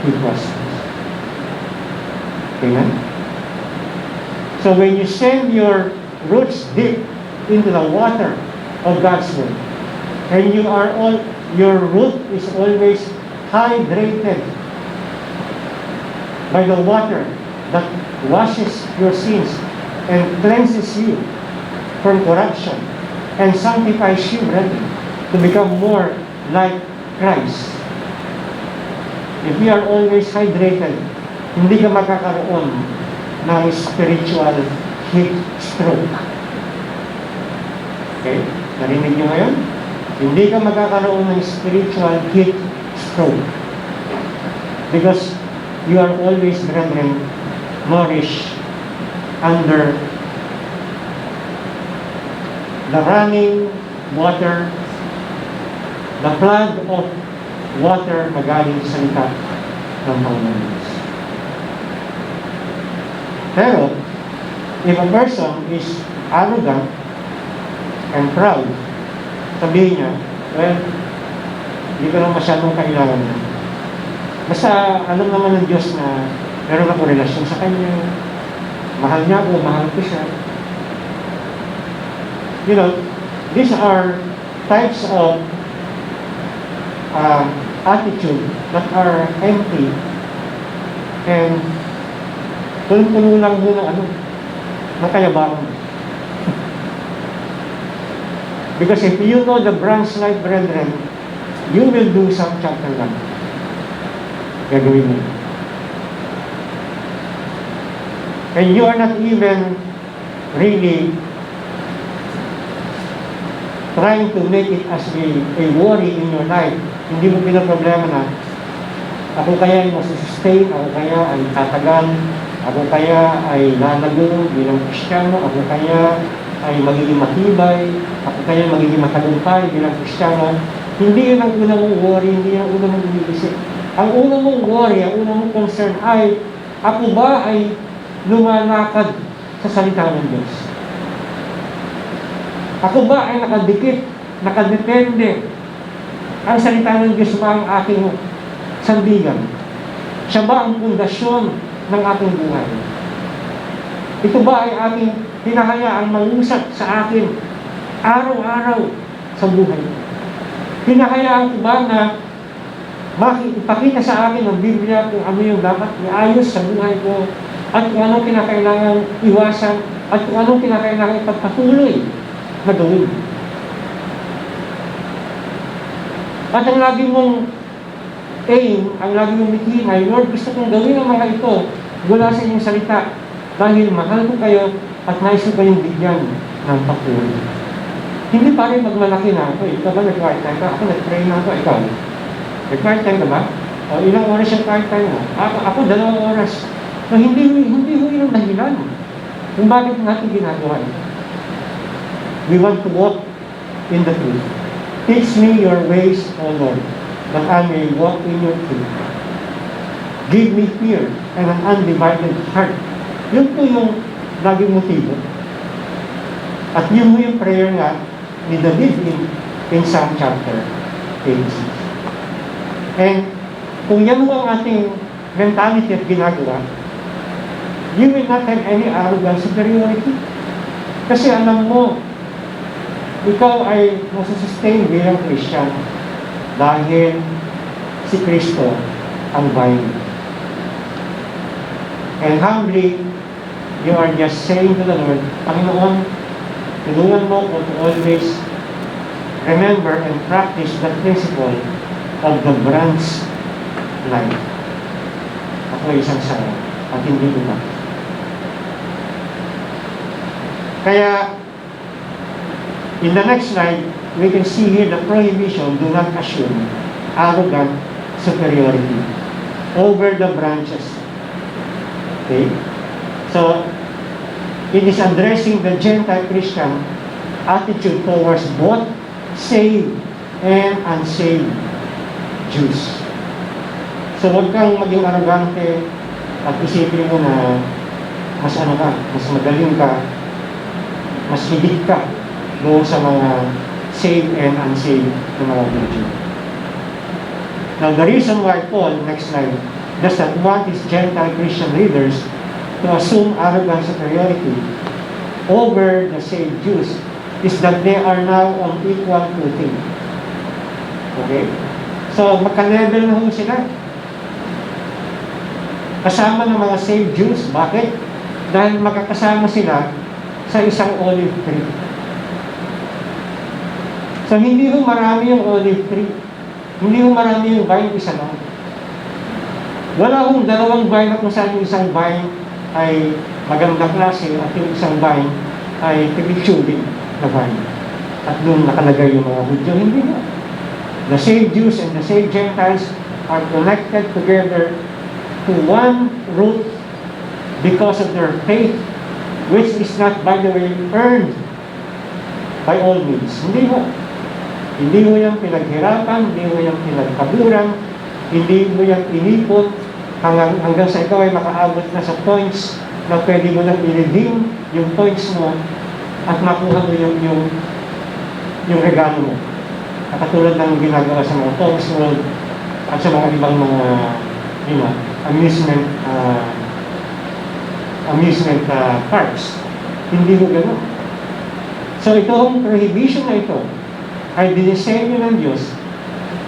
Speaker 1: he prospers. Amen? So when you send your roots deep into the water of God's word, and your root is always hydrated by the water that washes your sins and cleanses you from corruption and sanctifies you, brethren, to become more like Christ. If you are always hydrated, hindi ka makakaroon ng spiritual heat stroke. Okay? Narinig niyo ngayon? Hindi ka magkakaroon ng spiritual heat stroke. Because you are always, brethren, nourished under the running water, the flood of water na galing sa salita ng Panginoon. Pero, if a person is arrogant and proud, sabihin niya, well, hindi ko lang masyadong kailangan niya. Basta alam naman ng Diyos na meron ako relasyon sa Kanya, mahal niya ako, mahal ko siya. You know, these are types of attitude that are empty and punong-puno lang mo ng kayabangan. Because if you know the branch life, brethren, you will do some chapter 1. Gagawin mo. And you are not even really trying to make it as a worry in your life. Hindi mo pinaproblema na ako kaya ay masusustain, ako kaya ay tatagal, Ako kaya ay lalago bilang Kristiyano, ako kaya ay magiging matibay, ako kaya magiging matagumpay bilang Kristiyano. Hindi yun ang unang mong worry, hindi yun ang unang mong iniisip. Ang unang mong worry, ang unang mong concern ay, ako ba ay lumalakad sa salita ng Diyos? Ako ba ay nakadikit, nakadepende? Ang salita ng Diyos ba ang aking sandigan? Siya ba ang pundasyon ng aking buhay? Ito ba ay aking hinahayaang mangusap sa akin araw-araw sa buhay? Hinahayaan ko ba na ipakita sa akin ng Biblia kung ano yung dapat iayos sa buhay ko at kung anong kinakailangan iwasan at kung anong kinakailangan ipagpatuloy na gawin? At ang lagi mong aim, ang lagi mong mitin ay, Lord, gusto kong gawin ang mga ito mula sa inyong salita dahil mahal ko kayo at nais ko kayong bigyan ng patuloy. Hindi pa rin magmalaki na ako. Ikaw ba nag-quiet time ka? Ako nag-pray na ako. Ikaw, nag-quiet time ka ba? O ilang oras yung quiet time mo? Ako 2 oras. So, hindi ho yung dahilan kung bakit natin ginagawa ito. We want to walk in the truth. Teach me your ways, O Lord, that I may walk in your truth. Give me fear and an undivided heart. Yun po yung laging motibo. At yun mo yung prayer nga ni David in Psalm chapter 8. And kung yan mo ang ating mentality at ginagawa, you will not have any arrogant superiority. Kasi alam mo, ikaw ay masusustain bilang Christian dahil si Kristo ang vine. And humbly, you are just saying to the Lord, Panginoon, tulungan mo ko to always remember and practice the principle of the branch life. Ako ay isang sara at hindi iba. Kaya, in the next slide, we can see here the prohibition, do not assume arrogant superiority over the branches. Okay? So, it is addressing the Gentile Christian attitude towards both saved and unsaved Jews. So, huwag kang maging arrogante at isipin mo na mas mas magaling ka, mas higit ka doon sa mga saved and unsaved na mga Jew. Now, the reason why Paul, next slide, does not want his Gentile Christian leaders to assume arrogant superiority over the saved Jews is that they are now on equal footing. Okay? So, magka-level na ho sila. Kasama ng mga saved Jews. Bakit? Dahil magkakasama sila sa isang olive tree. So, hindi ho marami yung olive tree. Hindi ho marami yung vine, isa lang. Wala hong 2 vine na kung saan yung isang vine ay magandang klase at yung isang vine ay pipitsubing na vine. At doon nakalagay yung mga Hudyo. Hindi na. The saved Jews and the saved Gentiles are connected together to one root because of their faith, which is not, by the way, earned by all means. Hindi mo. Hindi mo yung pinaghirapan, hindi mo yung pinagkaburan, hindi mo yung inipot, hanggang sa ikaw ay makaabot na sa points na pwede mo nang i-redeem yung points mo at makuha mo yung regalo mo. At katulad ng ginagawa sa mga Tom's World at sa mga ibang mga amusement parks. Hindi mo gano'n. So itong prohibition na ito ay dinisenyo ng Diyos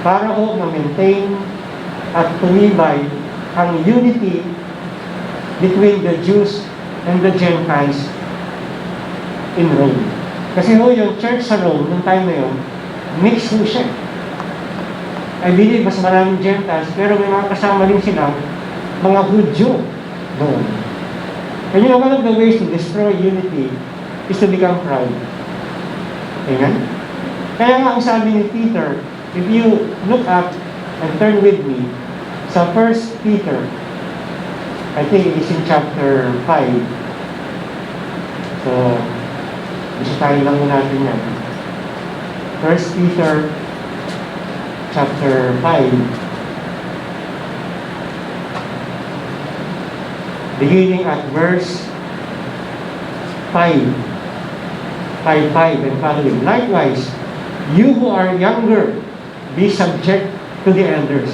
Speaker 1: para ho ma-maintain at tumibay ang unity between the Jews and the Gentiles in Rome. Kasi ho yung church sa Rome, nung time na yun, mixed ho siya. I believe mas maraming Gentiles, pero may mga kasama rin silang mga Hudyo doon. And you know, one of the ways to destroy unity is to become proud. Amen? Kaya nga ang sabi ni Peter, if you look up and turn with me sa 1 Peter I think it is in chapter 5. So, bisitahin lang muna natin yan. 1 Peter chapter 5, beginning at verse 5, 5 and following. Likewise, you who are younger, be subject to the elders.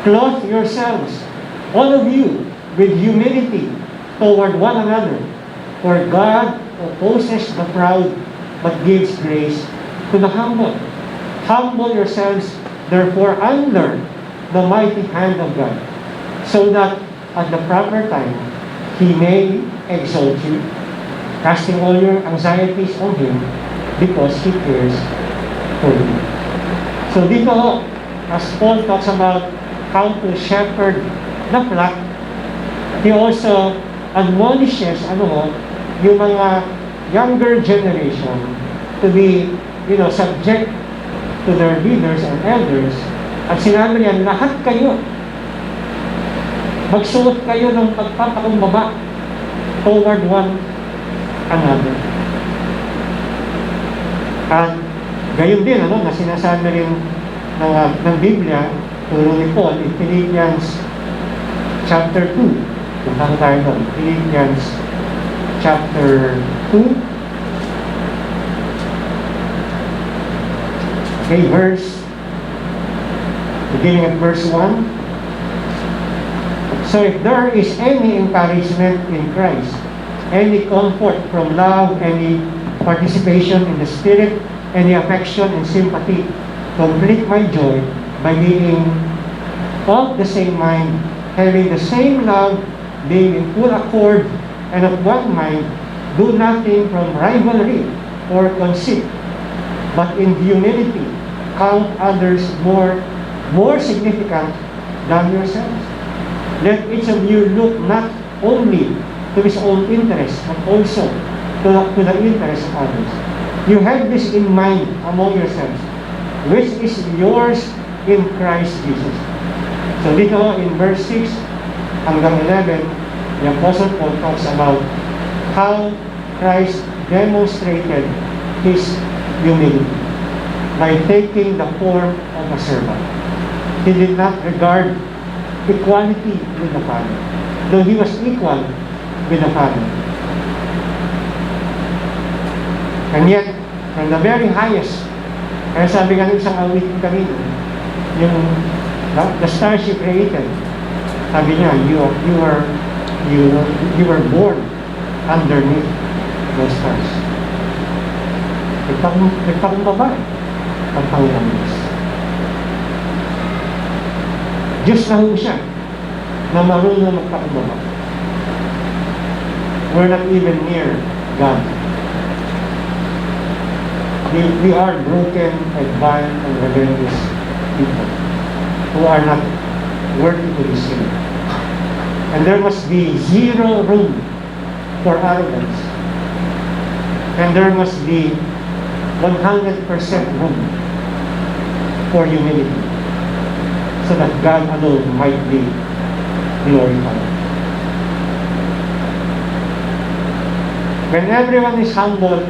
Speaker 1: Clothe yourselves, all of you, with humility toward one another. For God opposes the proud, but gives grace to the humble. Humble yourselves, therefore, under the mighty hand of God, so that at the proper time, He may exalt you, casting all your anxieties on Him, because He cares for you. So dito, as Paul talks about how to shepherd the flock, he also admonishes, yung mga younger generation to be, subject to their leaders and elders. At sinabi niya, lahat kayo, magsuot kayo ng pagpapakumbaba toward one another. At gayon din, na sinasabi rin ng Biblia, turo ni Paul, in Philippians chapter 2. Punta tayo doon. Philippians chapter 2. Okay, beginning at verse 1. So if there is any encouragement in Christ, any comfort from love, any participation in the Spirit, any affection and sympathy, complete my joy by being of the same mind, having the same love, being in full accord and of one mind. Do nothing from rivalry or conceit, but in humility count others more significant than yourselves. Let each of you look not only to his own interest, but also to the interest of others. You have this in mind among yourselves, which is yours in Christ Jesus. So dito in verse 6 hanggang 11, the Apostle Paul talks about how Christ demonstrated His humility by taking the form of a servant. He did not regard equality with the Father, though He was equal with the Father. And yet, from the very highest, kaya sabi nga ng isang awitin kami, the stars He created, sabi niya, you were born underneath those stars. Nagpakumbaba ang Panginoon Diyos. Diyos na ho siya na marunong magpakumbaba. We're not even near God. We are broken and vile and rebellious people who are not worthy to be saved. And there must be zero room for arrogance. And there must be 100% room for humility, so that God alone might be glorified. When everyone is humble,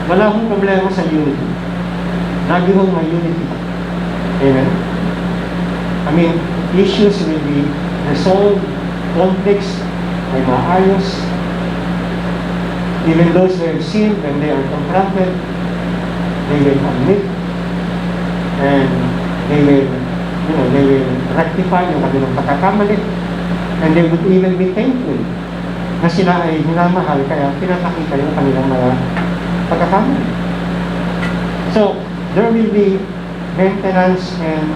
Speaker 1: wala akong problema sa unity. Lagi hong may unity. Amen? I mean, issues will be resolved, conflicts ay maayos. Even those who have sinned, when they are confronted, they will admit and they will rectify yung kanilang pagkakamali, and they would even be thankful na sila ay minamahal kaya pinapakita yung kanilang mga pagkakamali. So, there will be maintenance and,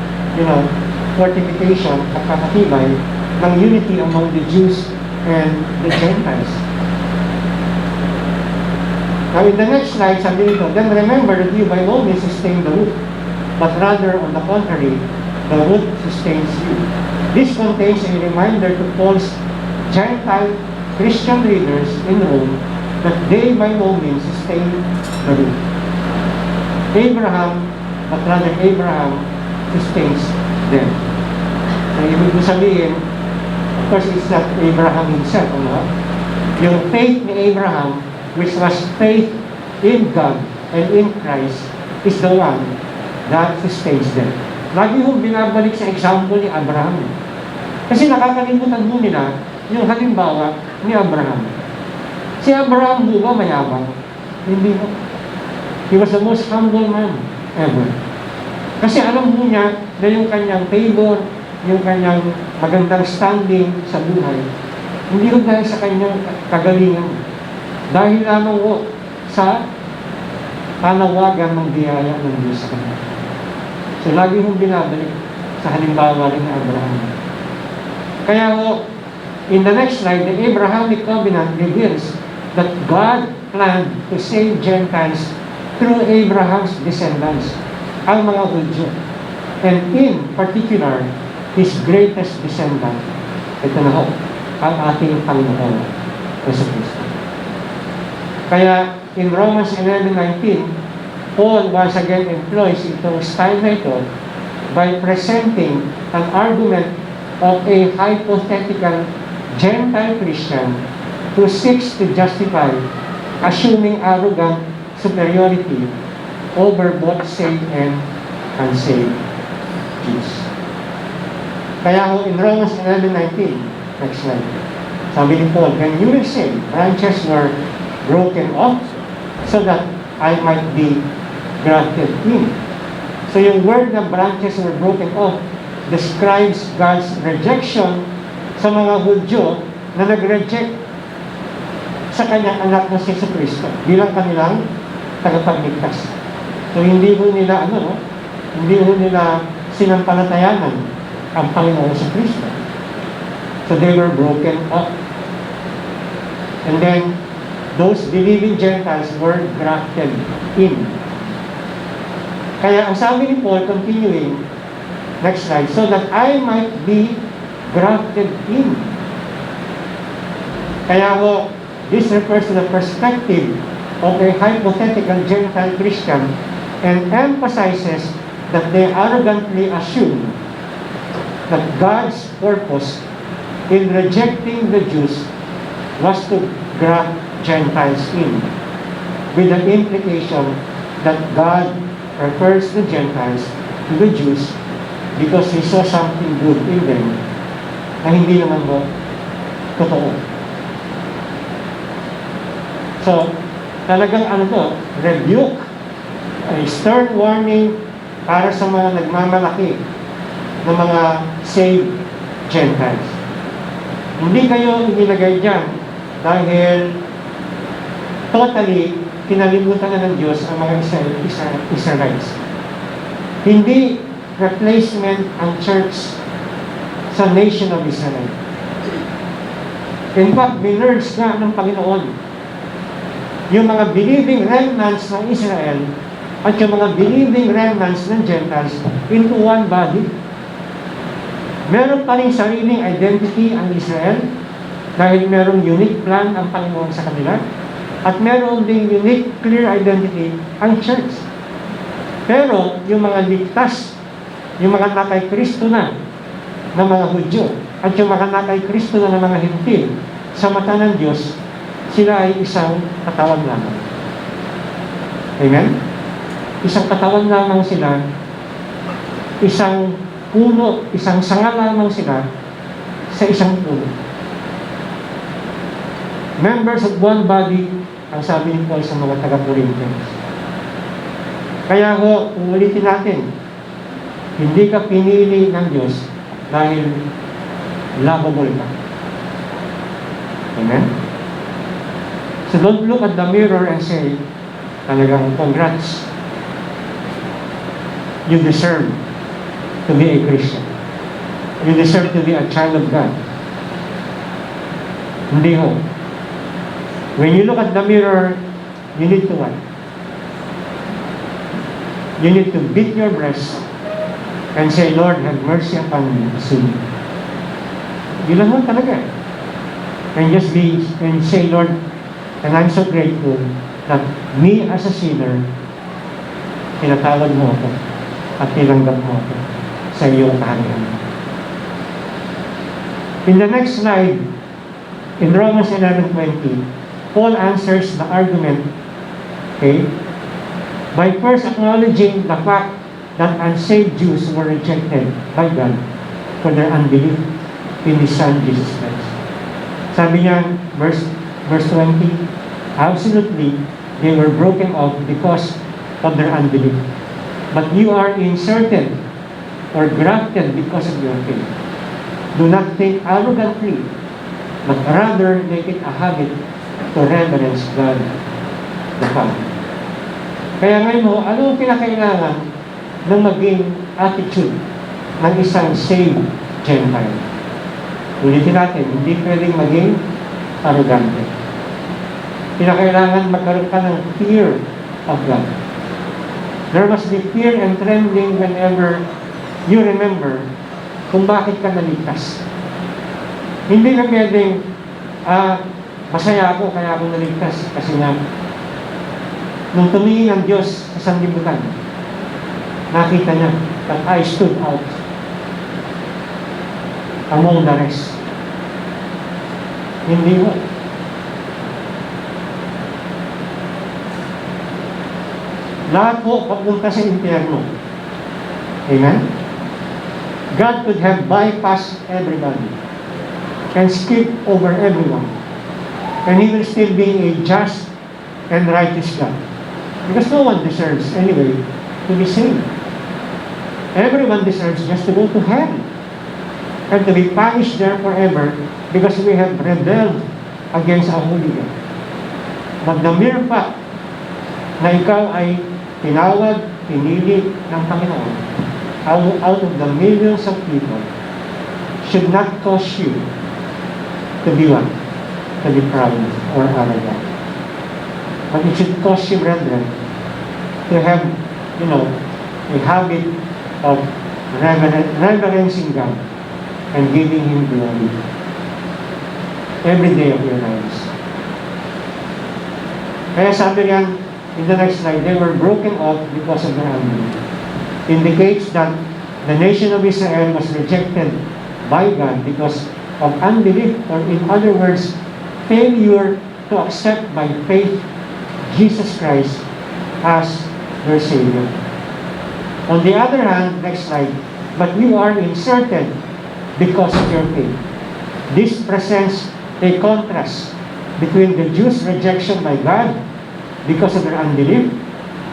Speaker 1: fortification at kakatibay ng unity among the Jews and the Gentiles. Now, in the next slide, sabi nito, then remember that you by no means sustain the root, but rather, on the contrary, the root sustains you. This contains a reminder to Paul's Gentile Christian readers in Rome that they by no means sustain the root. But rather Abraham sustains them. So, ibig sabihin, course, it's not Abraham himself, ano? Yung faith ni Abraham, which was faith in God and in Christ, is the one that sustains them. Lagi hong binabalik sa example ni Abraham. Kasi nakakalimutan mo nila yung halimbawa ni Abraham. Si Abraham mo ba mayabang? Hindi mo. He was the most humble man ever. Kasi alam mo niya na yung kanyang favor, yung kanyang magandang standing sa buhay, hindi ko dahil sa kanyang kagalingan. Dahil lamang ko sa panawagan ng biyaya ng Diyos sa kanya. So lagi mong binabalik sa halimbawa rin ni Abraham. Kaya ho, in the next slide, the Abrahamic covenant reveals that God planned to save Gentiles through Abraham's descendants, ang mga Hudyo. And in particular, his greatest descendant, ito na ho, ang ating Panginoon, Yesu Cristo. Kaya, in Romans 11:19, Paul once again employs itong style na ito by presenting an argument of a hypothetical Gentile Christian who seeks to justify assuming arrogant superiority over both saved and unsaved Jews. Kaya in Romans 11:19, next slide, sabi ni Paul, when you will say, branches were broken off so that I might be grafted in. So yung word na branches were broken off describes God's rejection sa mga Hudyo na nag-reject sa kanyang anak na si Yesu Cristo bilang kanilang tagapagligtas. So hindi ho nila hindi ho nila sinampalatayanan ang Panginoon Yesu Cristo. So they were broken up. And then those believing Gentiles were grafted in. Kaya ang sabi ni Paul, continuing, next slide, so that I might be grafted in. Kaya ho, this refers to the perspective of a hypothetical Gentile Christian and emphasizes that they arrogantly assume that God's purpose in rejecting the Jews was to graft Gentiles in, with the implication that God refers the Gentiles to the Jews because He saw something good in them na hindi naman ho totoo. So, talagang rebuke, a stern warning para sa mga nagmamalaki ng mga saved Gentiles. Hindi kayo inilagay dyan dahil totally kinalimutan na ng Diyos ang mga Israelites. Hindi replacement ang church sa nation of Israel. In fact, minurge na ng Panginoon yung mga believing remnants ng Israel at yung mga believing remnants ng Gentiles into one body. Meron pa rin sariling identity ang Israel dahil merong unique plan ang Panginoon sa kanila at meron ding unique, clear identity ang church. Pero yung mga ligtas, yung mga nakay Kristo na ng mga Hudyo at yung mga nakay Kristo na ng mga Hintil sa mata ng Diyos, sila ay isang katawan lamang. Amen? Isang katawan lamang sila, isang puno, isang sanga lamang sila sa isang puno. Members of one body, ang sabi ni Paul sa mga taga-Corinthians. Kaya ho, uulitin natin, hindi ka pinili ng Diyos dahil lovable ka. Amen? So don't look at the mirror and say, talagang congrats. You deserve to be a Christian. You deserve to be a child of God. Hindi ho. When you look at the mirror, you need to what? You need to beat your breast and say, Lord, have mercy upon me, sinner. Yun lang mo talaga. And just be, and say, Lord, and I'm so grateful that me as a sinner, tinatawag mo ako at tinanggap mo ako sa iyong kaharian. In the next slide, in Romans 11:20, Paul answers the argument, okay, by first acknowledging the fact that unsaved Jews were rejected by God for their unbelief in His Son, Jesus Christ. Sabi niya, verse 20, absolutely, they were broken off because of their unbelief. But you are inserted or grafted because of your faith. Do not think arrogantly, but rather make it a habit to reverence God the Father. Kaya ngayon mo, ano ang kinakailangan ng maging attitude ng isang saved Gentile? Ulitin natin, hindi pwedeng maging arrogante. Kinakailangan magkaroon ka ng fear of God. There must be fear and trembling whenever you remember kung bakit ka naligtas. Hindi ka pwedeng, masaya ako kaya ako naligtas kasi nga, nung tumingin ang Diyos sa sanlibutan, nakita niya that I stood out among the rest. Hindi mo. Lahat po papunta sa impyerno. Amen? God could have bypassed everybody and skip over everyone. And He will still be a just and righteous God. Because no one deserves anyway to be saved. Everyone deserves just to go to hell and to be punished there forever because we have rebelled against our holy God. But the mere fact na ikaw ay tinawag, pinili ng Panginoon out of the millions of people should not cause you to be what? To be proud or arrogant. But it should cause you, brethren, to have, a habit of reverencing God and giving Him glory every day of your lives. Kaya sabi niyan, in the next slide, they were broken off because of their unbelief. Indicates that the nation of Israel was rejected by God because of unbelief, or in other words, failure to accept by faith Jesus Christ as their Savior. On the other hand, next slide, but you are inserted because of your faith. This presents a contrast between the Jews' rejection by God because of their unbelief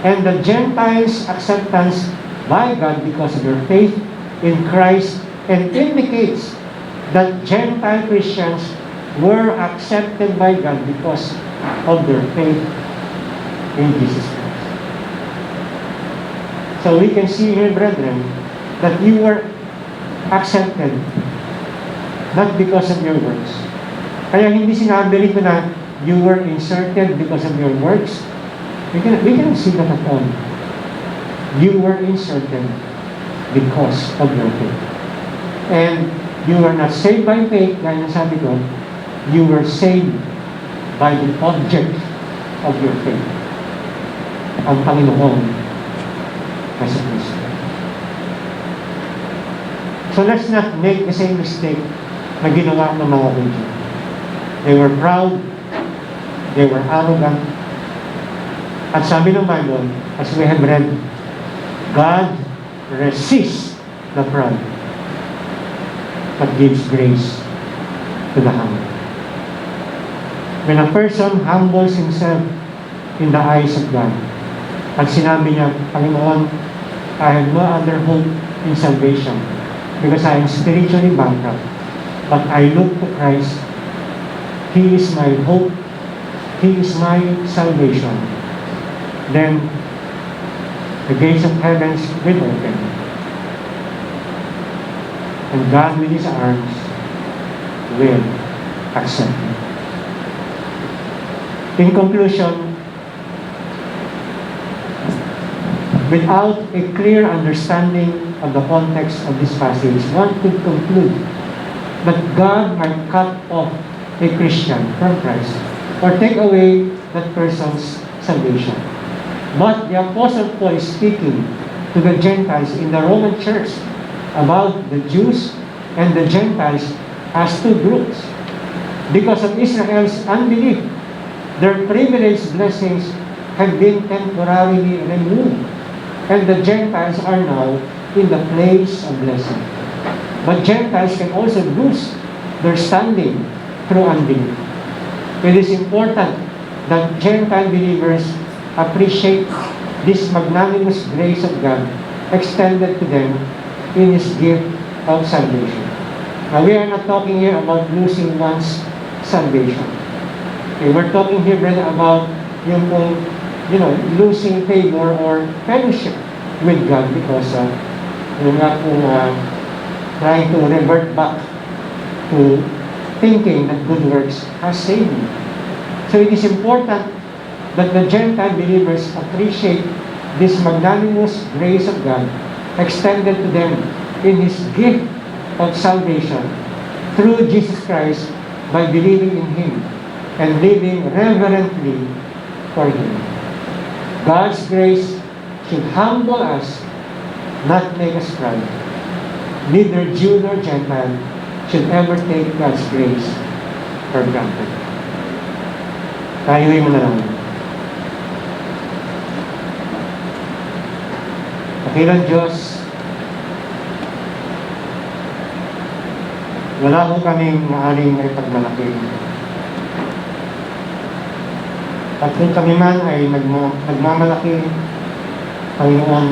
Speaker 1: and the Gentiles' acceptance by God because of their faith in Christ, and indicates that Gentile Christians were accepted by God because of their faith in Jesus Christ. So we can see here, brethren, that you were accepted not because of your works. Kaya hindi sinabi rito na you were inserted because of your works. We can see that at all. You were inserted because of your faith. And you were not saved by faith, dahil nasabi ko, you were saved by the object of your faith, ang Panginoon Yesu Kristo. So let's not make the same mistake na ginawa ng mga Hudyo. They were proud, they were arrogant, at sabi ng Bible, as we have read, God resists the proud, but gives grace to the humble. When a person humbles himself in the eyes of God, at sinabi niya, Panginoon, I have no other hope in salvation because I am spiritually bankrupt, but I look to Christ. He is my hope. He is my salvation. Then the gates of heaven will open, and God with His arms will accept you. In conclusion, without a clear understanding of the context of this passage, one could conclude that God might cut off a Christian from Christ or take away that person's salvation. But the Apostle Paul is speaking to the Gentiles in the Roman church about the Jews and the Gentiles as two groups. Because of Israel's unbelief, their privileged blessings have been temporarily removed, and the Gentiles are now in the place of blessing. But Gentiles can also lose their standing through unbelief. It is important that Gentile believers appreciate this magnanimous grace of God extended to them in His gift of salvation. Now, we are not talking here about losing one's salvation. Okay, we're talking here, brother, about yung kung, losing favor or fellowship with God because yung nga kung trying to revert back to thinking that good works has saved you. So it is important that the Gentile believers appreciate this magnanimous grace of God extended to them in His gift of salvation through Jesus Christ by believing in Him and living reverently for Him. God's grace should humble us, not make us proud. Neither Jew nor Gentile should ever take God's grace for granted. Tayuhin mo na lang. Dakilang Diyos, wala ko kaming maaaring ipagmalaki. At kung kami man ay nagmamalaki, Panginoon,